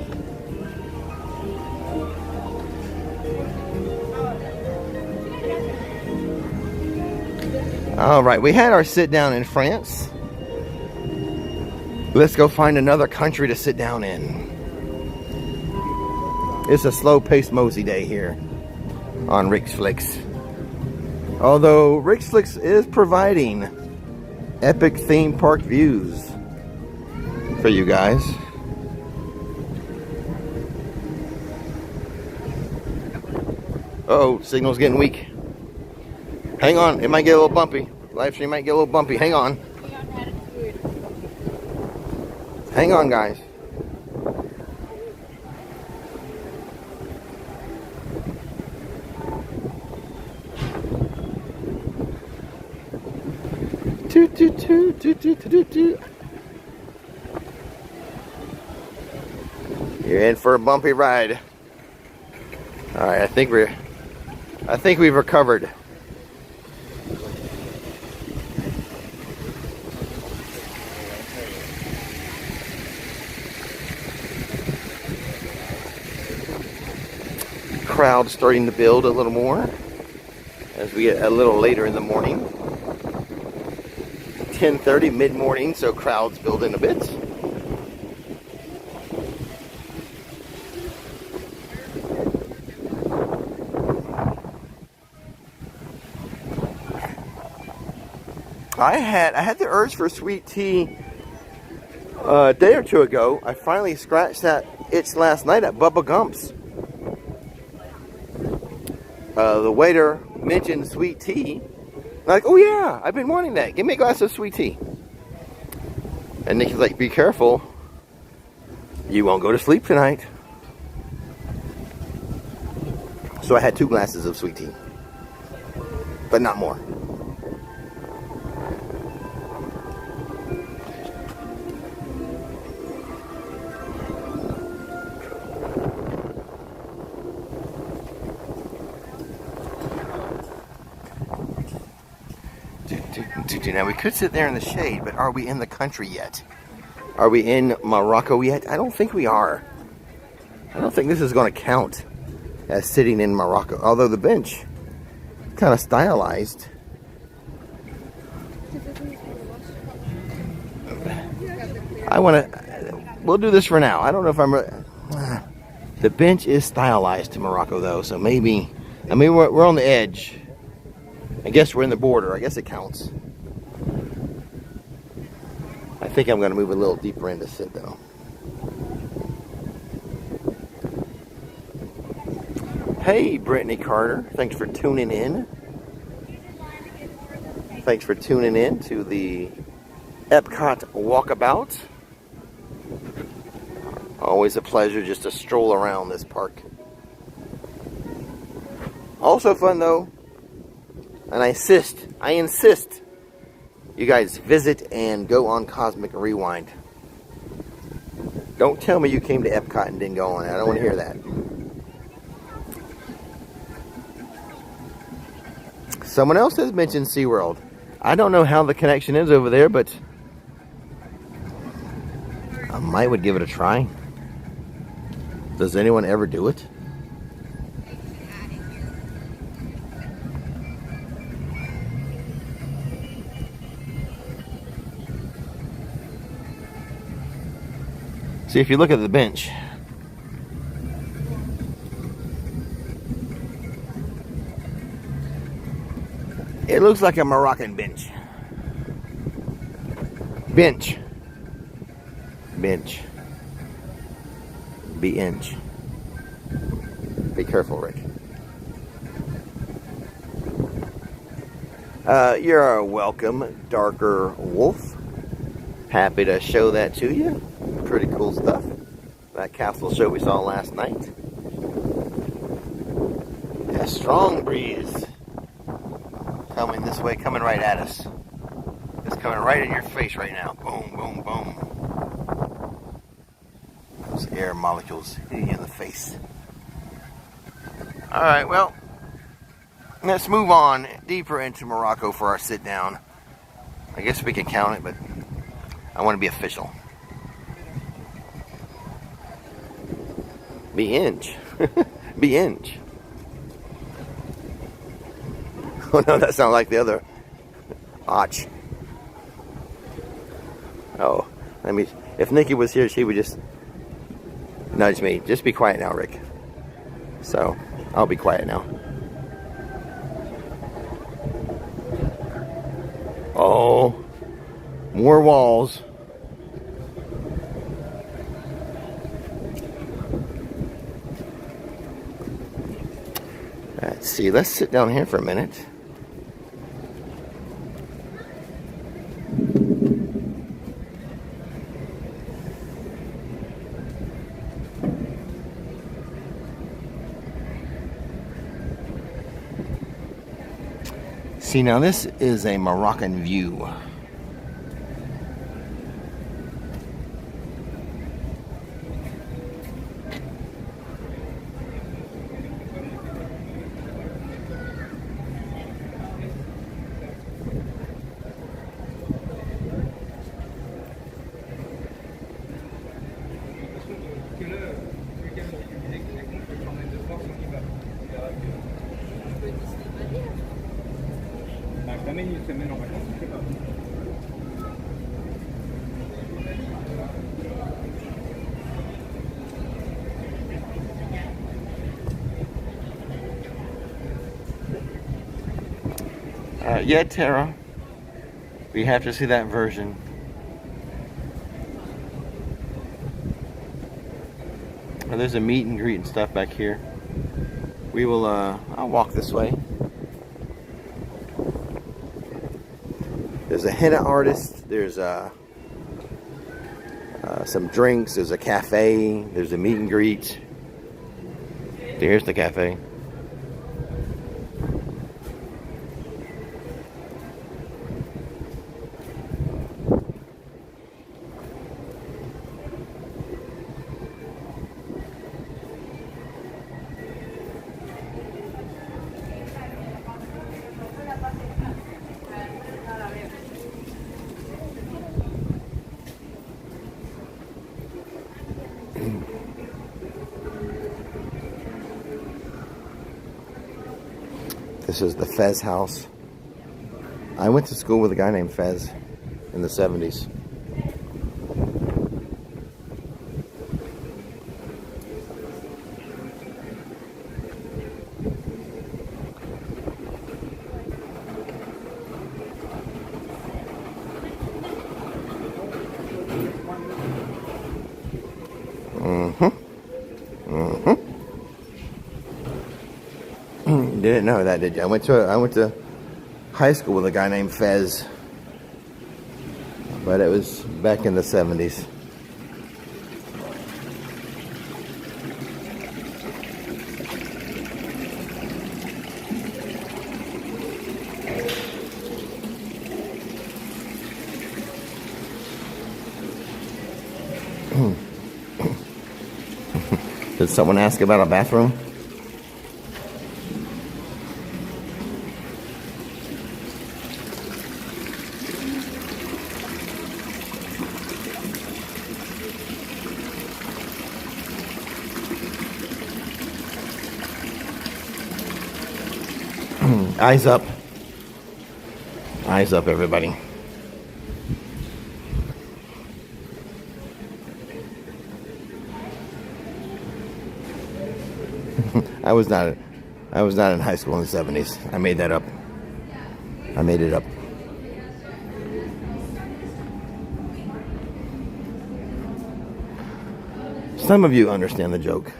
All right, we had our sit down in France. Let's go find another country to sit down in. It's a slow-paced mosey day here on Rick's Flix. Although Rick's Flix is providing epic theme park views for you guys. Uh-oh, signal's getting weak. Hang on, it might get a little bumpy. Live stream might get a little bumpy. Hang on. Hang on, guys. Toot, toot, toot, toot, toot, toot, toot. You're in for a bumpy ride. All right, I think we've recovered. Crowd starting to build a little more as we get a little later in the morning. 10:30 mid-morning, so crowds building a bit. I had the urge for sweet tea a day or two ago. I finally scratched that itch last night at Bubba Gump's. The waiter mentioned sweet tea. I'm like, oh yeah, I've been wanting that. Give me a glass of sweet tea. And Nikki's like, be careful. You won't go to sleep tonight. So I had 2 glasses of sweet tea. But not more. Now we could sit there in the shade, but are we in the country yet? Are we in Morocco yet? I don't think we are. I don't think this is going to count as sitting in Morocco. Although the bench, kind of stylized. we'll do this for now. I don't know if I'm, the bench is stylized to Morocco though, so maybe, I mean, we're on the edge. I guess we're in the border. I guess it counts. I think I'm going to move a little deeper in to sit though. Hey, Brittany Carter. Thanks for tuning in. Thanks for tuning in to the Epcot Walkabout. Always a pleasure just to stroll around this park. Also fun though, and I insist, you guys visit and go on Cosmic Rewind. Don't tell me you came to Epcot and didn't go on it. I don't want to hear that. Someone else has mentioned SeaWorld. I don't know how the connection is over there, but I might would give it a try. Does anyone ever do it? See, if you look at the bench, it looks like a Moroccan bench. Bench. Be-inch. Be careful, Rick. You're welcome, Darker Wolf. Happy to show that to you. Pretty cool stuff. That castle show we saw last night. A strong breeze coming this way, coming right at us. It's coming right in your face right now. Boom, boom, boom. Those air molecules hitting you in the face. Alright, well, let's move on deeper into Morocco for our sit down. I guess we can count it, but I want to be official. Be-inch. Be-inch. Oh no, that sounds like the other. Och. Oh, if Nikki was here, she would just nudge me. Just be quiet now, Rick. So, I'll be quiet now. Oh, more walls. Let's see, let's sit down here for a minute. See, now this is a Moroccan view. Yeah, Tara. We have to see that version. Oh, there's a meet and greet and stuff back here. We will, I'll walk this way. There's a henna artist. There's some drinks. There's a cafe. There's a meet and greet. Here's the cafe. This is the Fez house. I went to school with a guy named Fez in the 70s. Didn't know that, did you? I went to high school with a guy named Fez, but it was back in the 70s. Did someone ask about a bathroom? Eyes up. Eyes up, everybody. I was not in high school in the 70s. I made that up. I made it up. Some of you understand the joke.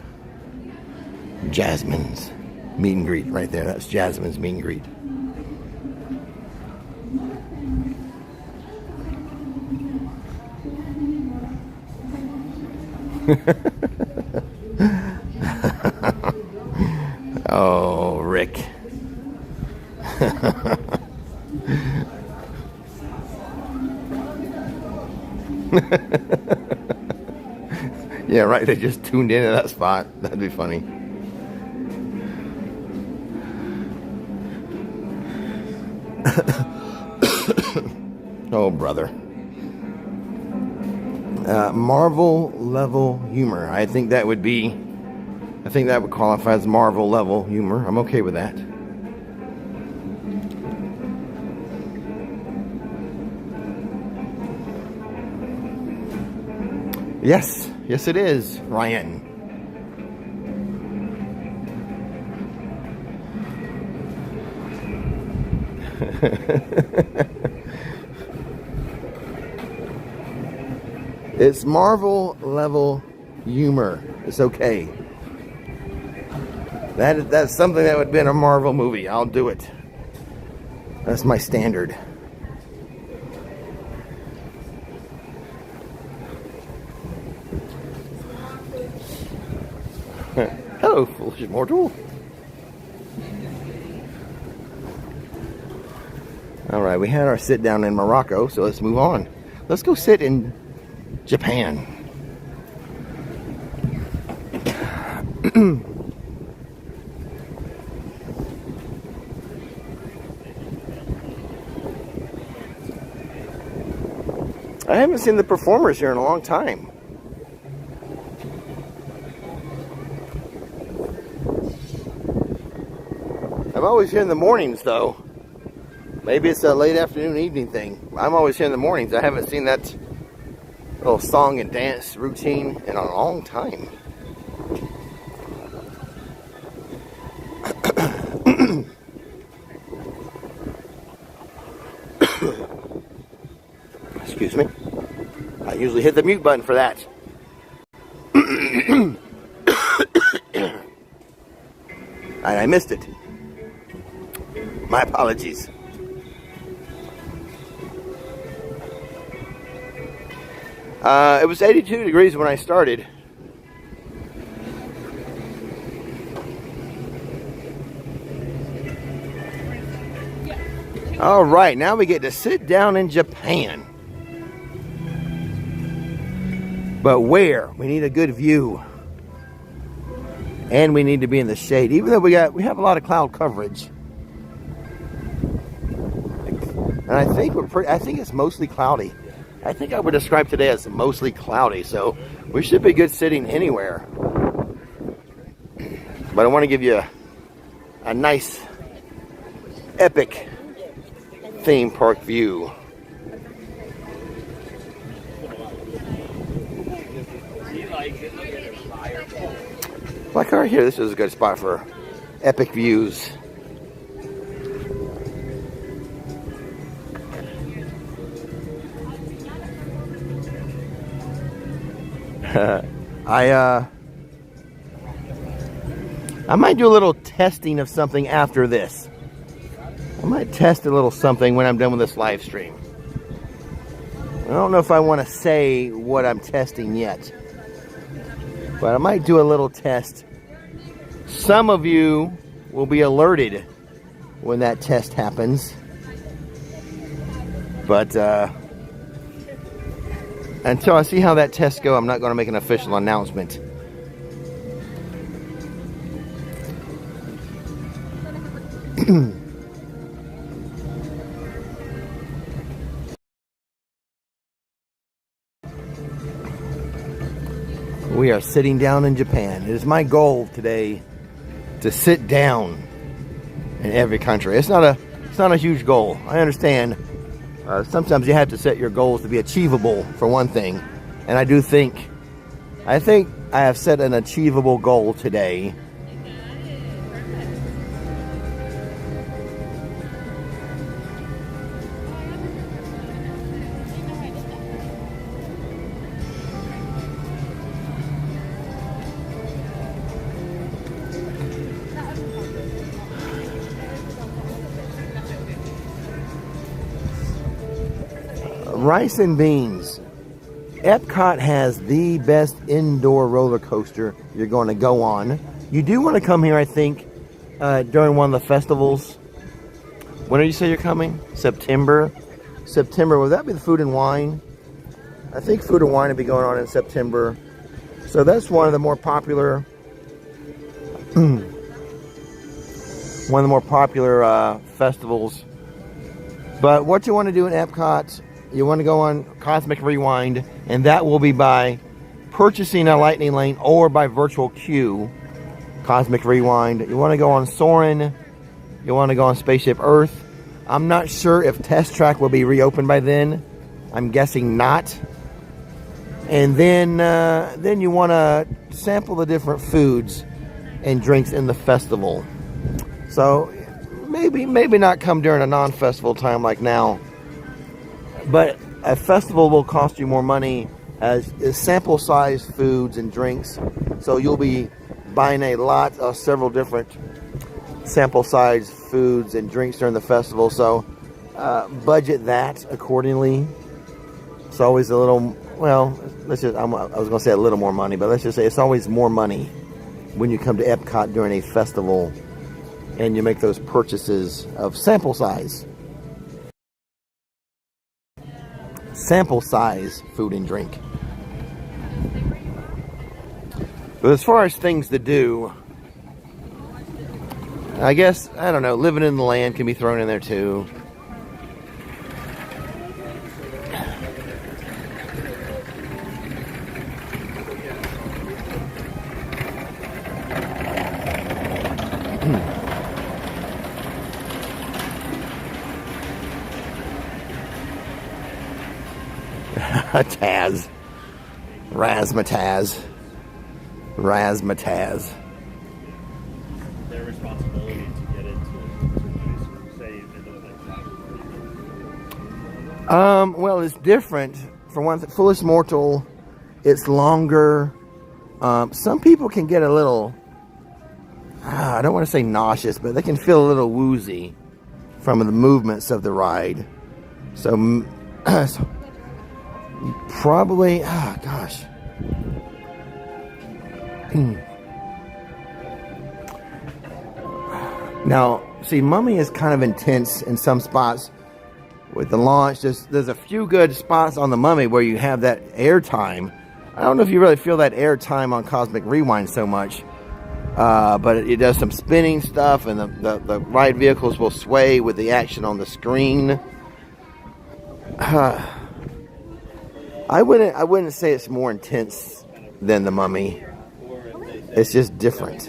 Jasmine's meet and greet right there. That's Jasmine's meet and greet. Oh, Rick. Yeah, right. They just tuned into that spot. That'd be funny. Oh, brother. Marvel level humor. I think that would qualify as Marvel level humor. I'm okay with that. Yes, it is, Ryan. It's Marvel level humor. It's okay. That's something that would be in a Marvel movie. I'll do it. That's my standard. Hello, foolish mortal. All right, we had our sit down in Morocco, so let's move on. Let's go sit in Japan. I haven't seen the performers here in a long time. I'm always here in the mornings, though. Maybe it's a late afternoon, evening thing. I'm always here in the mornings. I haven't seen that little song and dance routine in a long time. Excuse me. I usually hit the mute button for that. And I missed it. My apologies. It was 82 degrees when I started. All right, now we get to sit down in Japan. But where? We need a good view. And we need to be in the shade. Even though we have a lot of cloud coverage. And I think it's mostly cloudy. I think I would describe today as mostly cloudy, so we should be good sitting anywhere. But I want to give you a nice, epic theme park view. Like right here, this is a good spot for epic views. I might do a little testing of something after this. I might test a little something when I'm done with this live stream. I don't know if I want to say what I'm testing yet, but I might do a little test. Some of you will be alerted when that test happens, but until I see how that test goes, I'm not going to make an official announcement. We are sitting down in Japan. It is my goal today to sit down in every country. It's not a huge goal. I understand. Sometimes you have to set your goals to be achievable for one thing, and I think I have set an achievable goal today. Rice and beans. Epcot has the best indoor roller coaster you're going to go on. You do want to come here, I think, during one of the festivals. When do you say you're coming? September? September, will that be the Food and Wine? I think Food and Wine will be going on in September. So that's one of the more popular festivals. But what you want to do in Epcot, you want to go on Cosmic Rewind, and that will be by purchasing a Lightning Lane or by virtual queue. Cosmic Rewind. You want to go on Soarin'. You want to go on Spaceship Earth. I'm not sure if Test Track will be reopened by then. I'm guessing not. And then you want to sample the different foods and drinks in the festival. So maybe not come during a non-festival time like now. But a festival will cost you more money as sample size foods and drinks. So you'll be buying a lot of several different sample size foods and drinks during the festival. So budget that accordingly. It's always a little, well, I was going to say a little more money, but let's just say it's always more money when you come to Epcot during a festival and you make those purchases of sample size food and drink. But as far as things to do, I guess, I don't know, living in the land can be thrown in there too. Taz. Razzmatazz. Their responsibility to get it to save and well, it's different. For one thing, Foolish Mortal, it's longer. Some people can get a little, I don't want to say nauseous, but they can feel a little woozy from the movements of the ride. So probably, gosh. Now, see, Mummy is kind of intense in some spots with the launch. There's a few good spots on the Mummy where you have that air time. I don't know if you really feel that air time on Cosmic Rewind so much. But it does some spinning stuff, and the ride vehicles will sway with the action on the screen. I wouldn't say it's more intense than the Mummy. It's just different.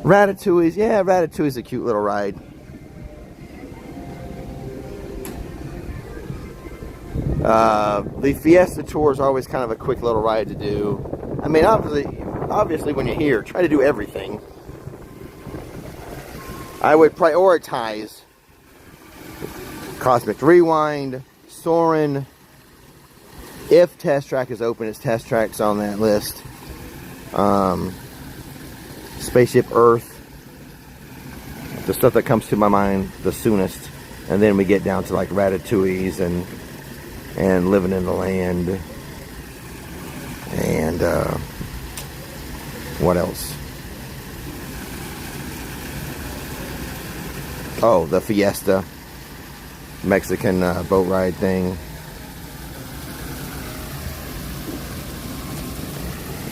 Ratatouille's a cute little ride. The Fiesta Tour is always kind of a quick little ride to do. I mean, obviously when you're here, try to do everything. I would prioritize Cosmic Rewind, Soarin', If Test Track is open, it's Test Track's on that list. Spaceship Earth, the stuff that comes to my mind the soonest, and then we get down to like Ratatouille's and Living in the Land, and what else? Oh, the Fiesta, Mexican boat ride thing.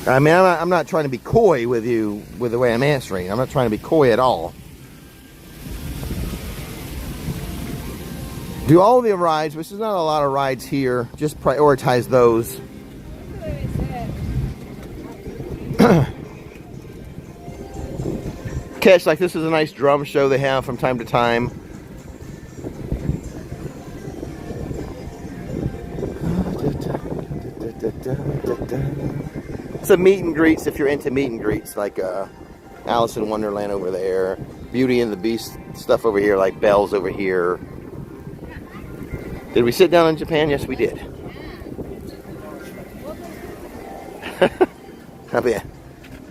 I mean, I'm not trying to be coy with you with the way I'm answering. I'm not trying to be coy at all. Do all the rides, which is not a lot of rides here. Just prioritize those. Catch, like this is a nice drum show they have from time to time. Some meet and greets if you're into meet and greets, like Alice in Wonderland over there, Beauty and the Beast stuff over here, like Belle's over here. Did we sit down in Japan? Yes, we did.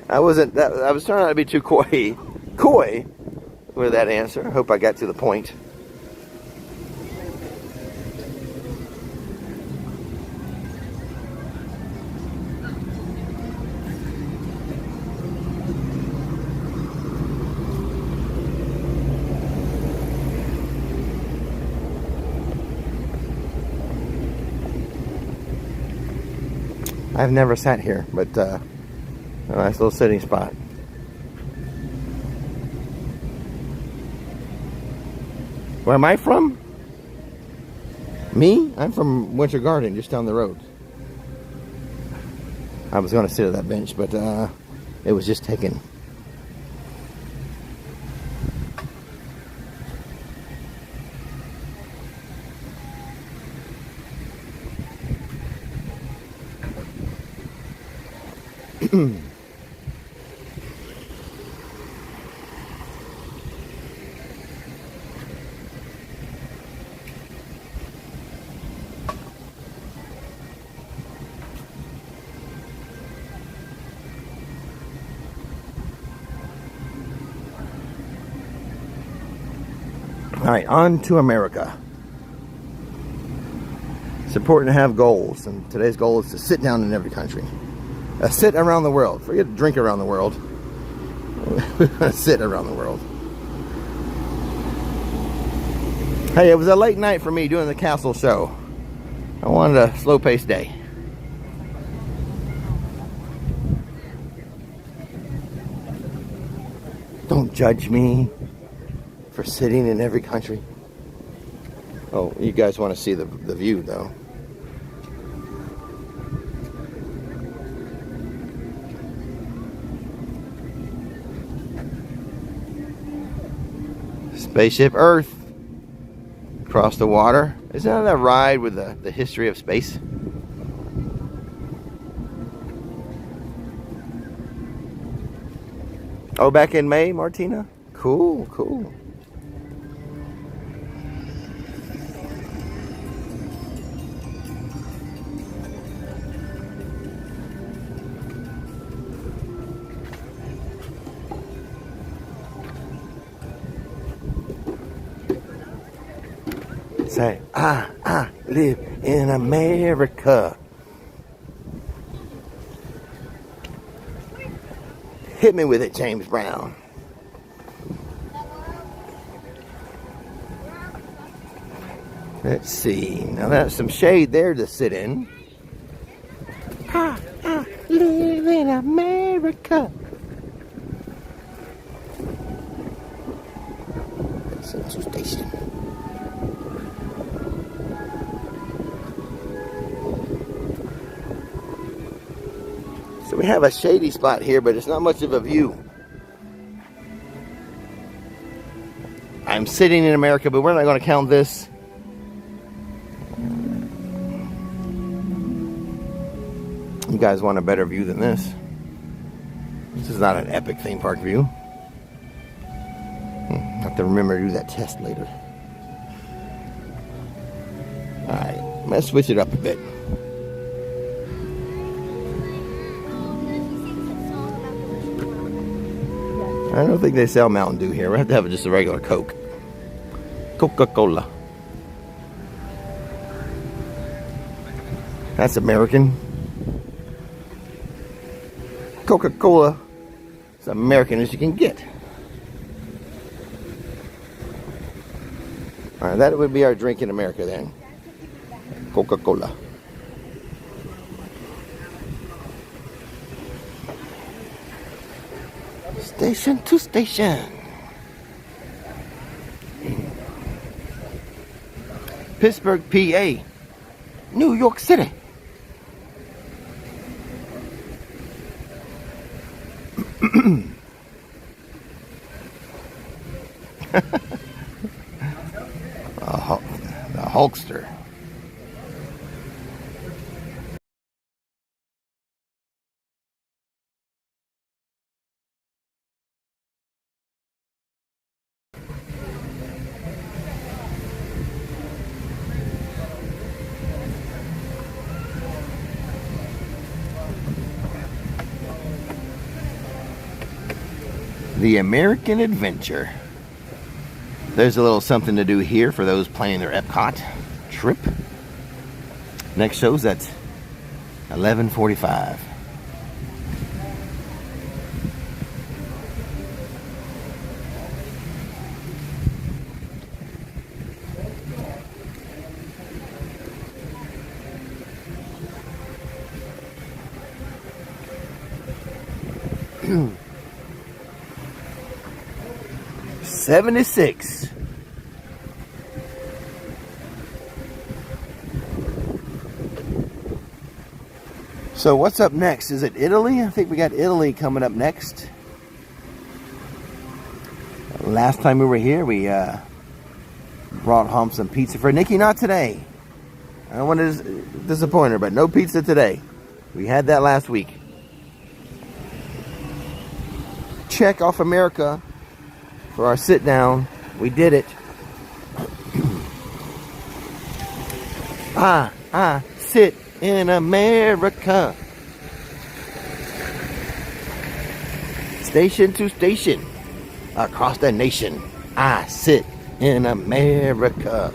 I wasn't. I was trying not to be too coy with that answer. I hope I got to the point. I've never sat here, but a nice little sitting spot. Where am I from? Me? I'm from Winter Garden, just down the road. I was going to sit at that bench, but it was just taken. All right, on to America. It's important to have goals, and today's goal is to sit down in every country. Sit around the world. Forget to drink around the world. Sit around the world. Hey, it was a late night for me doing the castle show. I wanted a slow-paced day. Don't judge me for sitting in every country. Oh, you guys want to see the view, though. Spaceship Earth. Across the water. Isn't that a ride with the history of space? Oh, back in May, Martina? Cool, cool. Say, I live in America. Hit me with it, James Brown. Let's see. Now that's some shade there to sit in. I live in America. Central Station. So we have a shady spot here, but it's not much of a view. I'm sitting in America, but we're not going to count this. You guys want a better view than this. This is not an epic theme park view. Have to remember to do that test later. Alright, let's switch it up a bit. I don't think they sell Mountain Dew here. We have to have just a regular Coke. Coca-Cola. That's American. Coca-Cola. It's American as you can get. Alright, that would be our drink in America then. Coca-Cola. Station to station. Pittsburgh, PA. New York City. The Hulkster. The American Adventure. There's a little something to do here for those planning their Epcot trip. Next show's at 11:45. Hmm. 76. So what's up next? Is it Italy? I think we got Italy coming up next. Last time we were here, we brought home some pizza for Nikki. Not today. I don't want to disappoint her, but no pizza today. We had that last week. Check off America. For our sit down, we did it. I sit in America. Station to station, across the nation, I sit in America.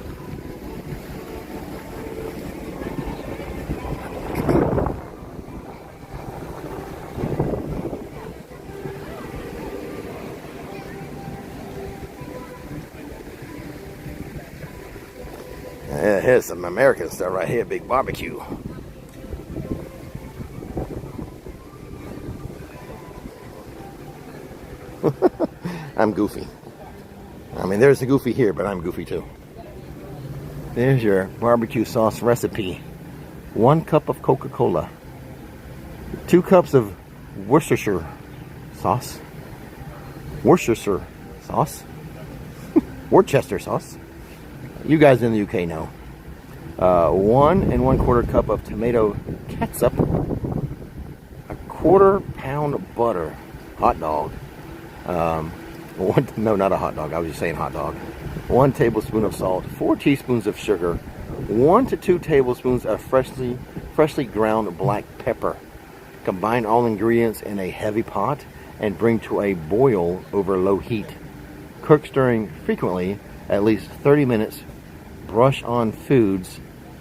Here's some American stuff right here. Big barbecue. I'm goofy. I mean, there's a goofy here, but I'm goofy too. There's your barbecue sauce recipe. 1 cup of Coca-Cola. 2 cups of Worcestershire sauce. Worcestershire sauce. Worcester sauce. You guys in the UK know. 1 1/4 cup of tomato ketchup. 1/4 pound of butter. Hot dog. No, not a hot dog. I was just saying hot dog. 1 tablespoon of salt. 4 teaspoons of sugar. 1 to 2 tablespoons of freshly ground black pepper. Combine all ingredients in a heavy pot and bring to a boil over low heat. Cook stirring frequently, at least 30 minutes. Brush on foods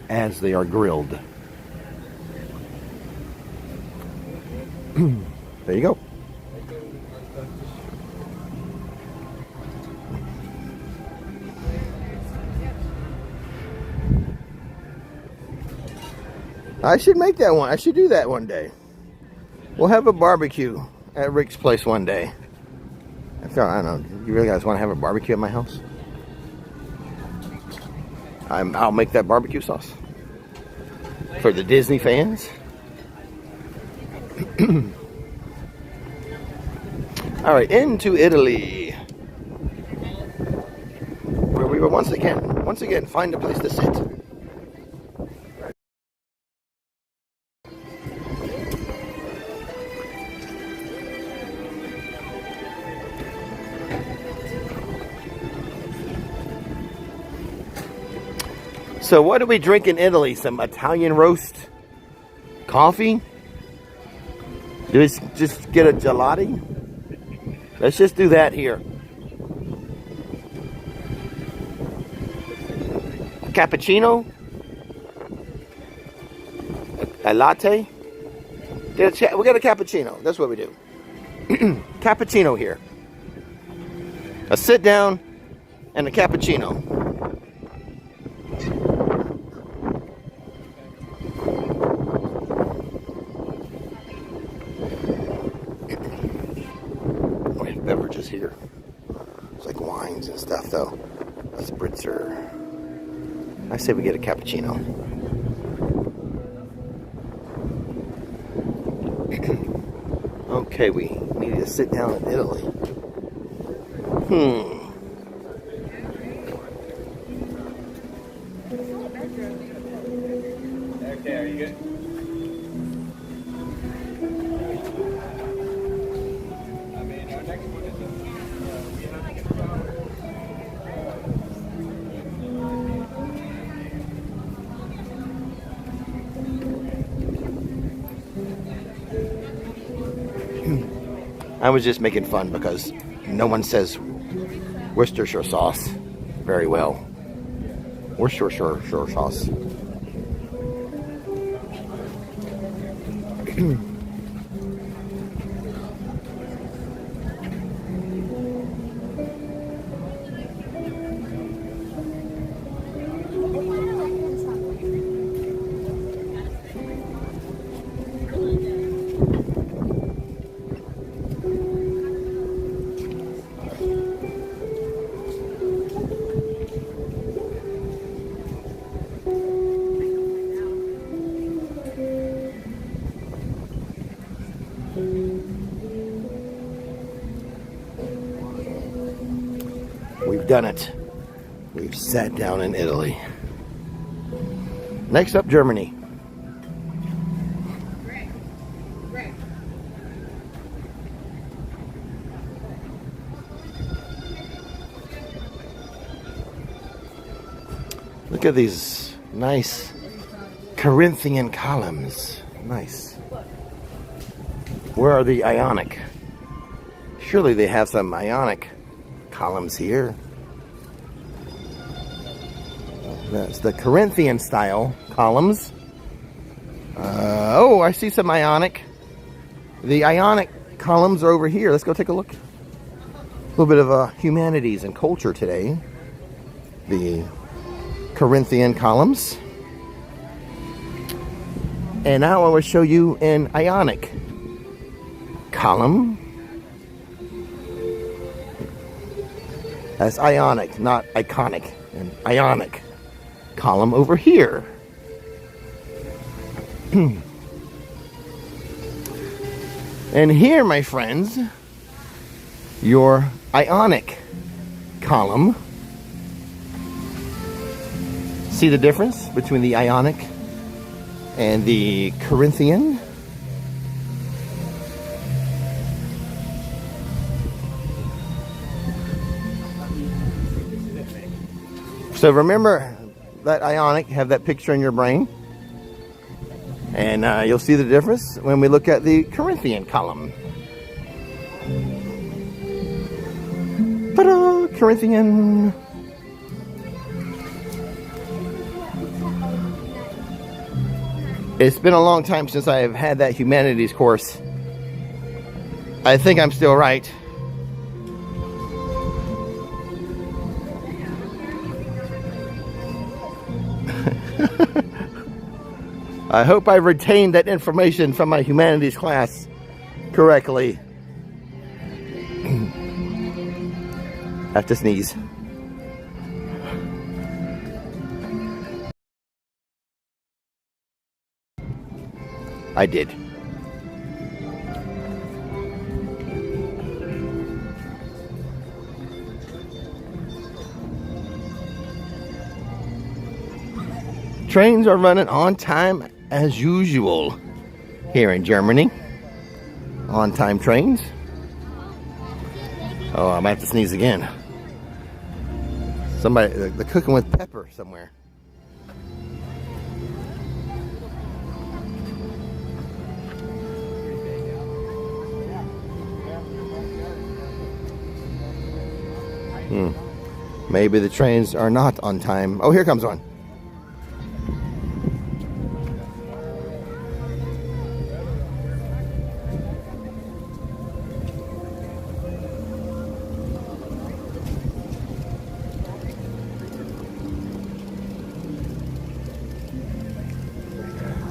as they are grilled. There you go. I should make that one. I should do that one day. We'll have a barbecue at Rick's place one day. I don't know. You really guys want to have a barbecue at my house? I'll make that barbecue sauce for the Disney fans. All right, into Italy, where we will once again find a place to sit. So what do we drink in Italy? Some Italian roast coffee? Do we just get a gelati? Let's just do that here. A cappuccino? A latte? We got a cappuccino. That's what we do. Cappuccino here. A sit down and a cappuccino. We have beverages here. It's like wines and stuff, though. A spritzer. I say we get a cappuccino. Okay, we need to sit down in Italy. Okay, are you good? I mean, our next one is I was just making fun because no one says Worcestershire sauce very well. Worcestershire sauce. We've done it. We've sat down in Italy. Next up, Germany. Look at these nice Corinthian columns. Nice. Where are the Ionic? Surely they have some Ionic columns here. That's the Corinthian style columns. Oh, I see some Ionic. The Ionic columns are over here. Let's go take a look. A little bit of humanities and culture today. The Corinthian columns. And now I will show you an Ionic column. That's Ionic, not iconic. An Ionic column over here. And here, my friends, your Ionic column. See the difference between the Ionic and the Corinthian? So remember that Ionic, have that picture in your brain. And you'll see the difference when we look at the Corinthian column. Ta-da! Corinthian. It's been a long time since I have had that humanities course. I think I'm still right. I hope I retained that information from my humanities class correctly. I have to sneeze. I did. Trains are running on time as usual here in Germany. On-time trains. Oh, I might have to sneeze again. Somebody, they're cooking with pepper somewhere. Maybe the trains are not on time. Oh, here comes one.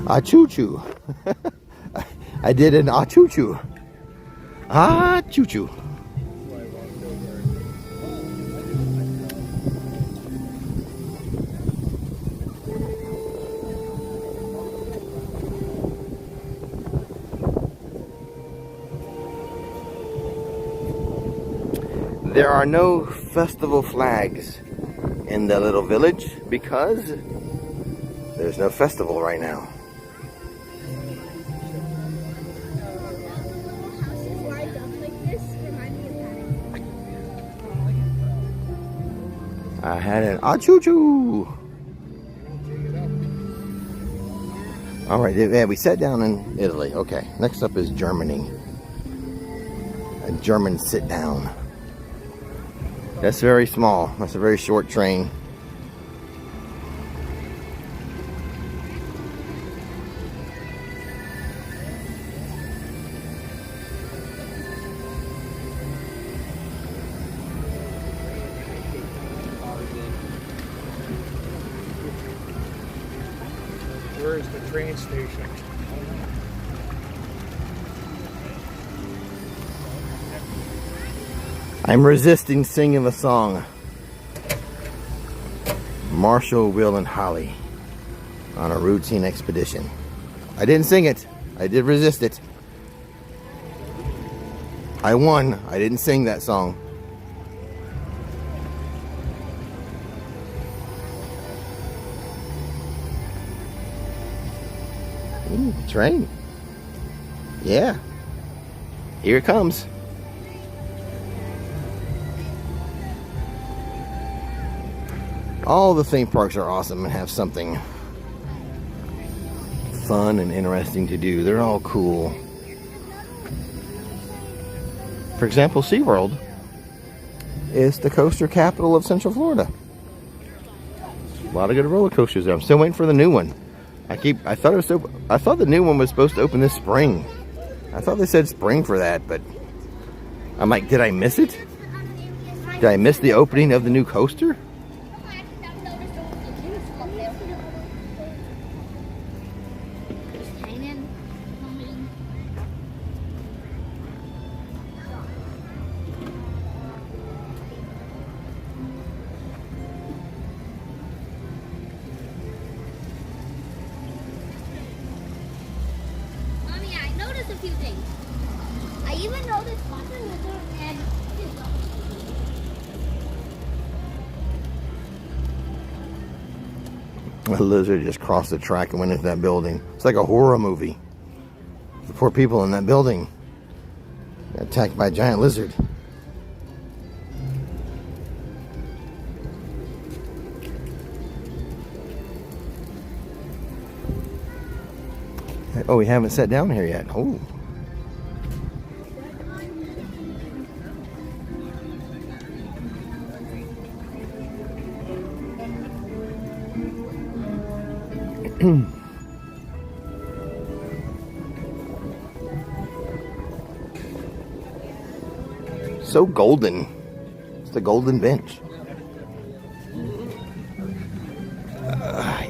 A choo-choo. I did an a choo-choo. Ah, choo-choo. There are no festival flags in the little village because there's no festival right now. I had an a-choo-choo. All right, yeah, we sat down in Italy. Okay, next up is Germany. A German sit down. That's very small. That's a very short train. Where is the train station? I'm resisting singing the song. Marshall, Will, and Holly on a routine expedition. I didn't sing it. I did resist it. I won. I didn't sing that song. Ooh, train. Yeah. Here it comes. All the theme parks are awesome and have something fun and interesting to do. They're all cool. For example, SeaWorld is the coaster capital of Central Florida. A lot of good roller coasters there. I'm still waiting for the new one. I thought the new one was supposed to open this spring. I thought they said spring for that, but I'm like, did I miss it? Did I miss the opening of the new coaster? A few things. I even noticed water lizard and A lizard just crossed the track and went into that building. It's like a horror movie. The poor people in that building got attacked by a giant lizard. Oh, we haven't sat down here yet. Oh. So golden. It's the golden bench.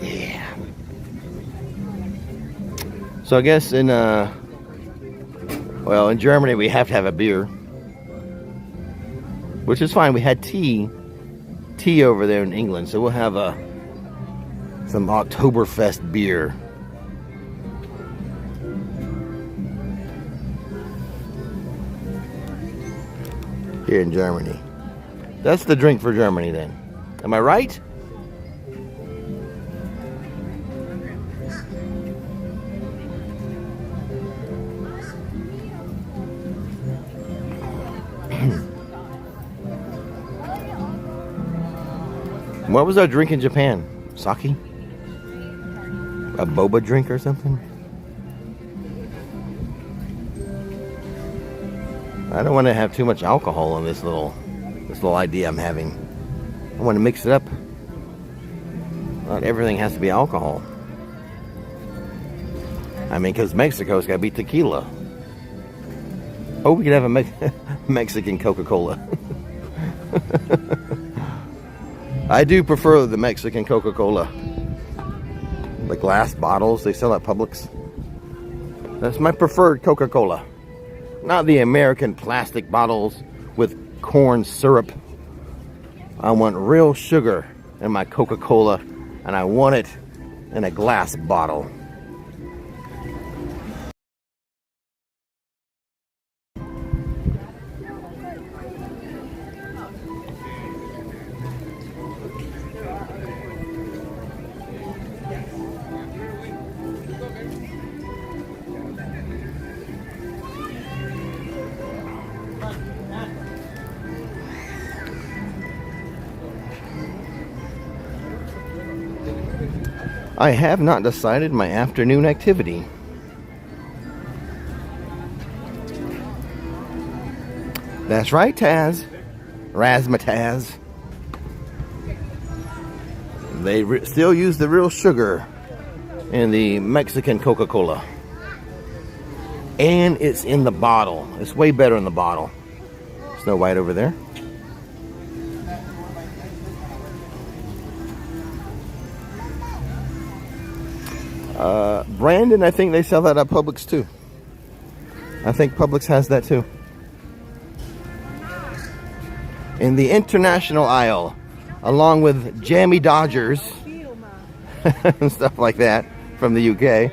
Yeah. So I guess in Germany we have to have a beer, which is fine. We had tea over there in England, so we'll have some Oktoberfest beer. Here in Germany. That's the drink for Germany then. Am I right? What was our drink in Japan? Sake? A boba drink or something? I don't want to have too much alcohol in this little little idea I'm having. I want to mix it up. Not everything has to be alcohol. I mean, because Mexico's got to be tequila. Oh, we could have a Mexican Coca-Cola. I do prefer the Mexican Coca-Cola. The glass bottles they sell at Publix. That's my preferred Coca-Cola. Not the American plastic bottles with corn syrup. I want real sugar in my Coca-Cola, and I want it in a glass bottle. I have not decided my afternoon activity. That's right, Taz. Razzmatazz. They still use the real sugar in the Mexican Coca-Cola. And it's in the bottle. It's way better in the bottle. Snow White over there. Brandon, I think they sell that at Publix too. I think Publix has that too. In the international aisle, along with Jammy Dodgers and stuff like that from the UK.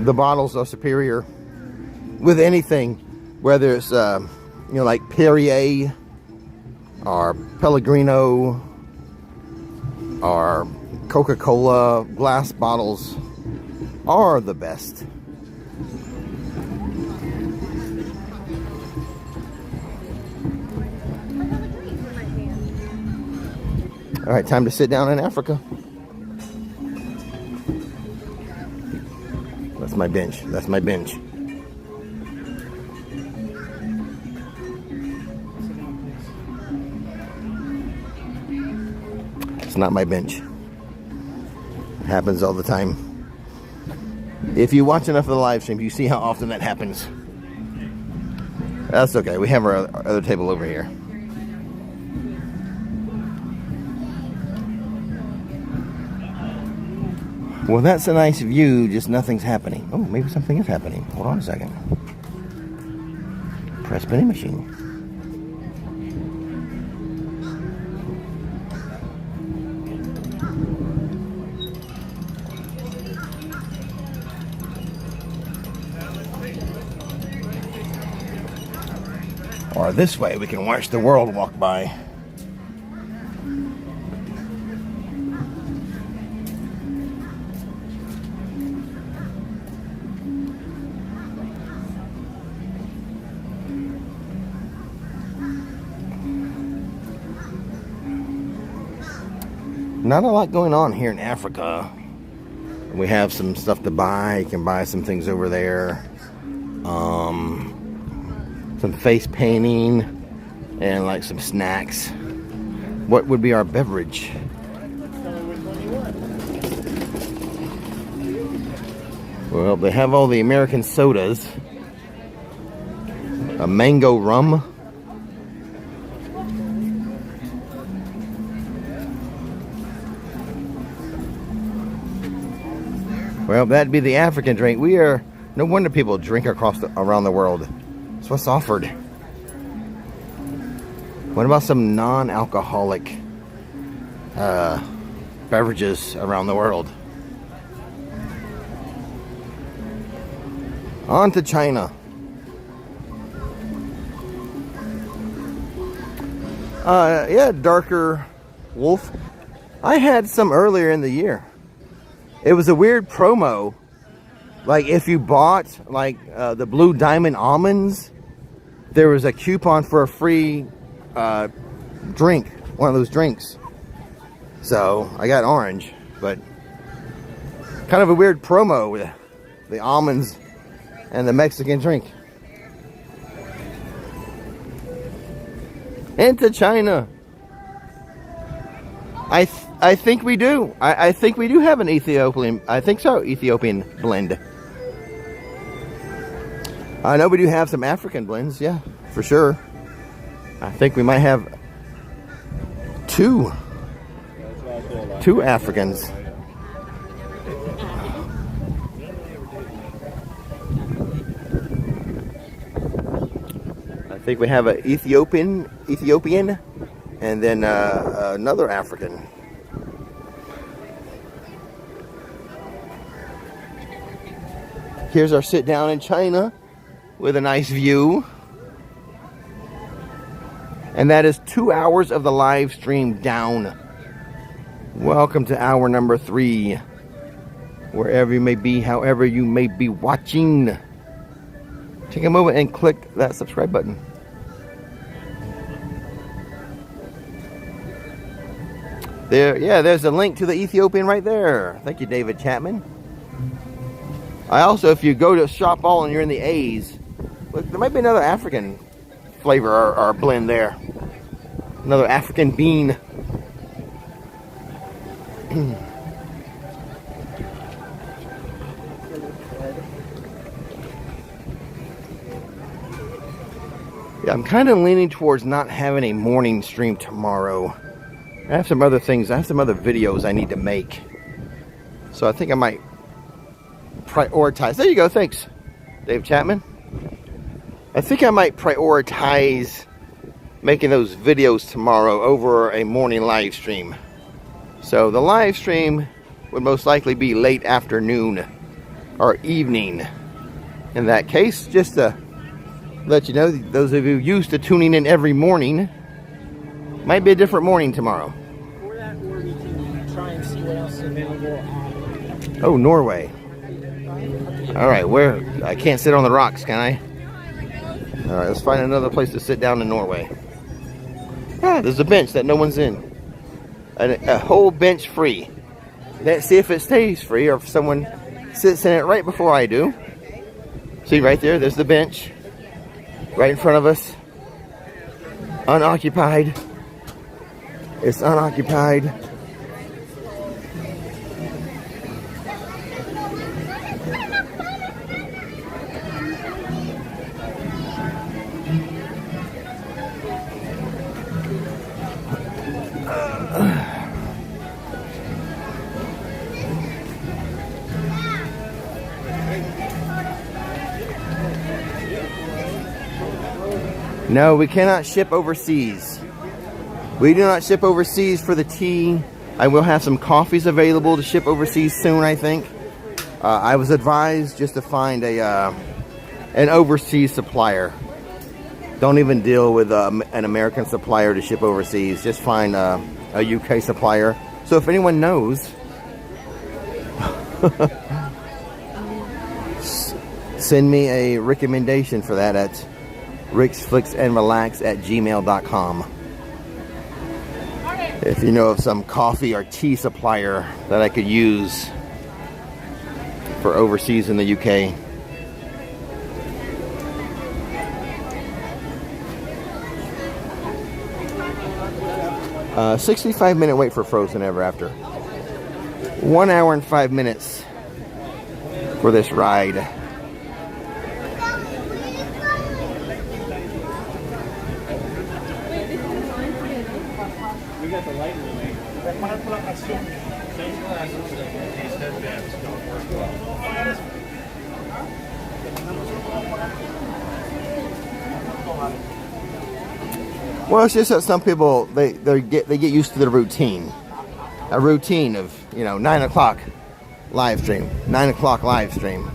The bottles are superior with anything, whether it's like Perrier or Pellegrino or Coca-Cola. Glass bottles are the best. All right, time to sit down in Africa. That's my bench. That's my bench. It's not my bench. It happens all the time. If you watch enough of the live stream, you see how often that happens. That's okay. We have our other table over here. Well, that's a nice view, just nothing's happening. Oh, maybe something is happening. Hold on a second. Press spinning machine. Or this way, we can watch the world walk by. Not a lot going on here in Africa. We have some stuff to buy. You can buy some things over there. Some face painting and like some snacks. What would be our beverage? Well, they have all the American sodas. A mango rum. Well, that'd be the African drink. We are, no wonder people drink around the world. It's what's offered. What about some non-alcoholic beverages around the world? On to China. Yeah, darker wolf. I had some earlier in the year. It was a weird promo. Like if you bought like the Blue Diamond almonds, there was a coupon for a free drink one of those drinks. So I got orange, but kind of a weird promo with the almonds and the Mexican drink. Into China. I think we do. I think we do have an Ethiopian. I think so. Ethiopian blend. I know we do have some African blends. Yeah, for sure. I think we might have two Africans. I think we have an Ethiopian, and then another African. Here's our sit down in China with a nice view. And that is 2 hours of the live stream down. Welcome to hour number 3. Wherever you may be, however you may be watching. Take a moment and click that subscribe button. There, yeah, there's a link to the Ethiopian right there. Thank you, David Chapman. I also, if you go to Shop All and you're in the A's, look, there might be another African flavor or blend there. Another African bean. Yeah, I'm kind of leaning towards not having a morning stream tomorrow. I have some other things, I have some other videos I need to make. So I think I might prioritize. There you go, thanks, Dave Chapman. I think I might prioritize making those videos tomorrow over a morning live stream. So the live stream would most likely be late afternoon or evening. In that case, just to let you know, those of you used to tuning in every morning, might be a different morning tomorrow. For that, or we can try and see what else is available on. Oh, Norway. Alright, where? I can't sit on the rocks, can I? Alright, let's find another place to sit down in Norway. Ah, there's a bench that no one's in. A whole bench free. Let's see if it stays free or if someone sits in it right before I do. See right there, there's the bench. Right in front of us. Unoccupied. It's unoccupied. No, we cannot ship overseas. We do not ship overseas for the tea. I will have some coffees available to ship overseas soon, I think. I was advised just to find an overseas supplier. Don't even deal with an American supplier to ship overseas. Just find a UK supplier. So if anyone knows, send me a recommendation for that at ricksflixandrelax@gmail.com. If you know of some coffee or tea supplier that I could use for overseas in the UK. Uh, 65-minute wait for Frozen Ever After. 1 hour and 5 minutes for this ride. Well, it's just that some people they get used to the routine, a routine of 9 o'clock live stream, 9 o'clock live stream.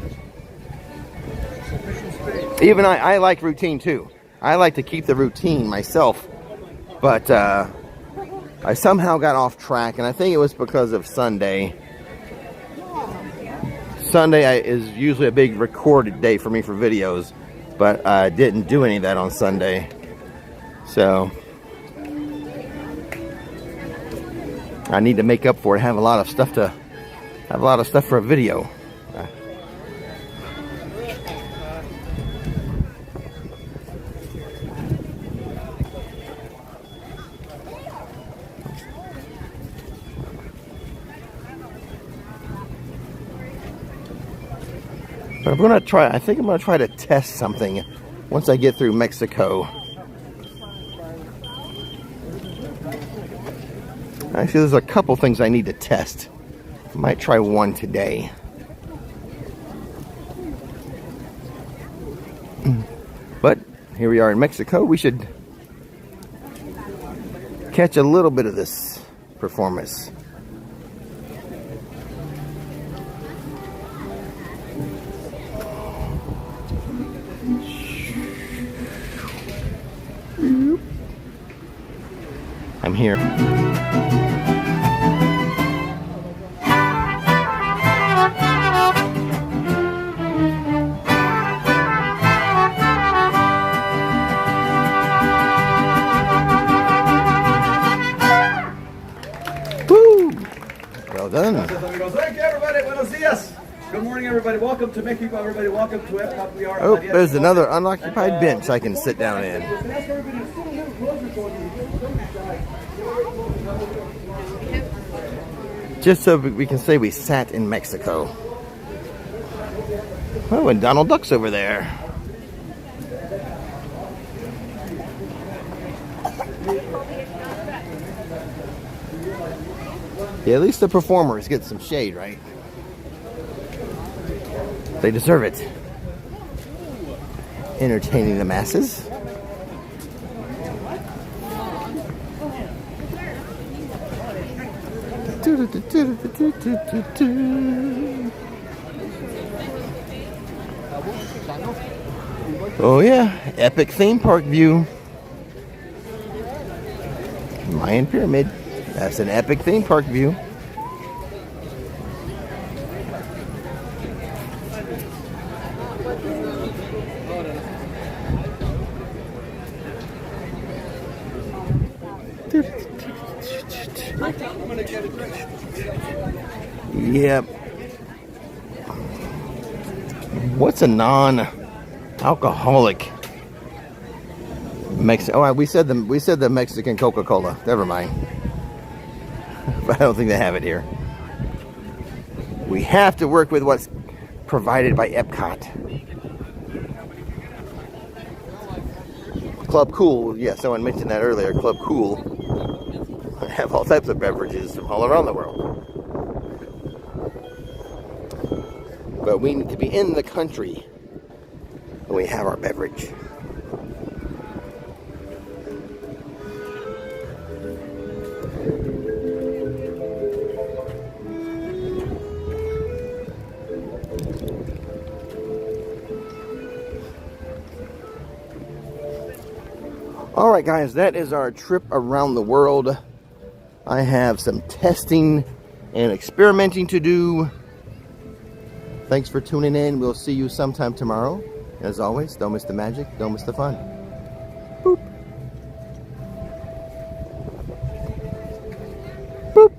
Even I like routine too. I like to keep the routine myself, but I somehow got off track, and I think it was because of Sunday. Sunday is usually a big recorded day for me for videos, but I didn't do any of that on Sunday. So, I need to make up for it. Have a lot of stuff for a video. But I'm gonna try. I think I'm gonna try to test something once I get through Mexico. Actually, there's a couple things I need to test. I might try one today. But here we are in Mexico. We should catch a little bit of this performance. I'm here. Woo! Well done. Thank you, everybody. Buenos dias. Good morning, everybody. Welcome to Mexico, everybody. Welcome to Epcot. We are. Oh, there's another unoccupied bench I can sit down in. Just so we can say we sat in Mexico. Oh, and Donald Duck's over there. Yeah, at least the performers get some shade, right? They deserve it. Entertaining the masses. Oh yeah, epic theme park view. Mayan Pyramid. That's an epic theme park view. Yep. What's a non-alcoholic Mexican? Oh, we said the Mexican Coca-Cola. Never mind. But I don't think they have it here. We have to work with what's provided by Epcot. Club Cool. Yeah, someone mentioned that earlier. Club Cool. I have all types of beverages from all around the world. But we need to be in the country when we have our beverage. Alright guys, that is our trip around the world. I have some testing and experimenting to do. Thanks for tuning in. We'll see you sometime tomorrow. As always, don't miss the magic, don't miss the fun. Boop.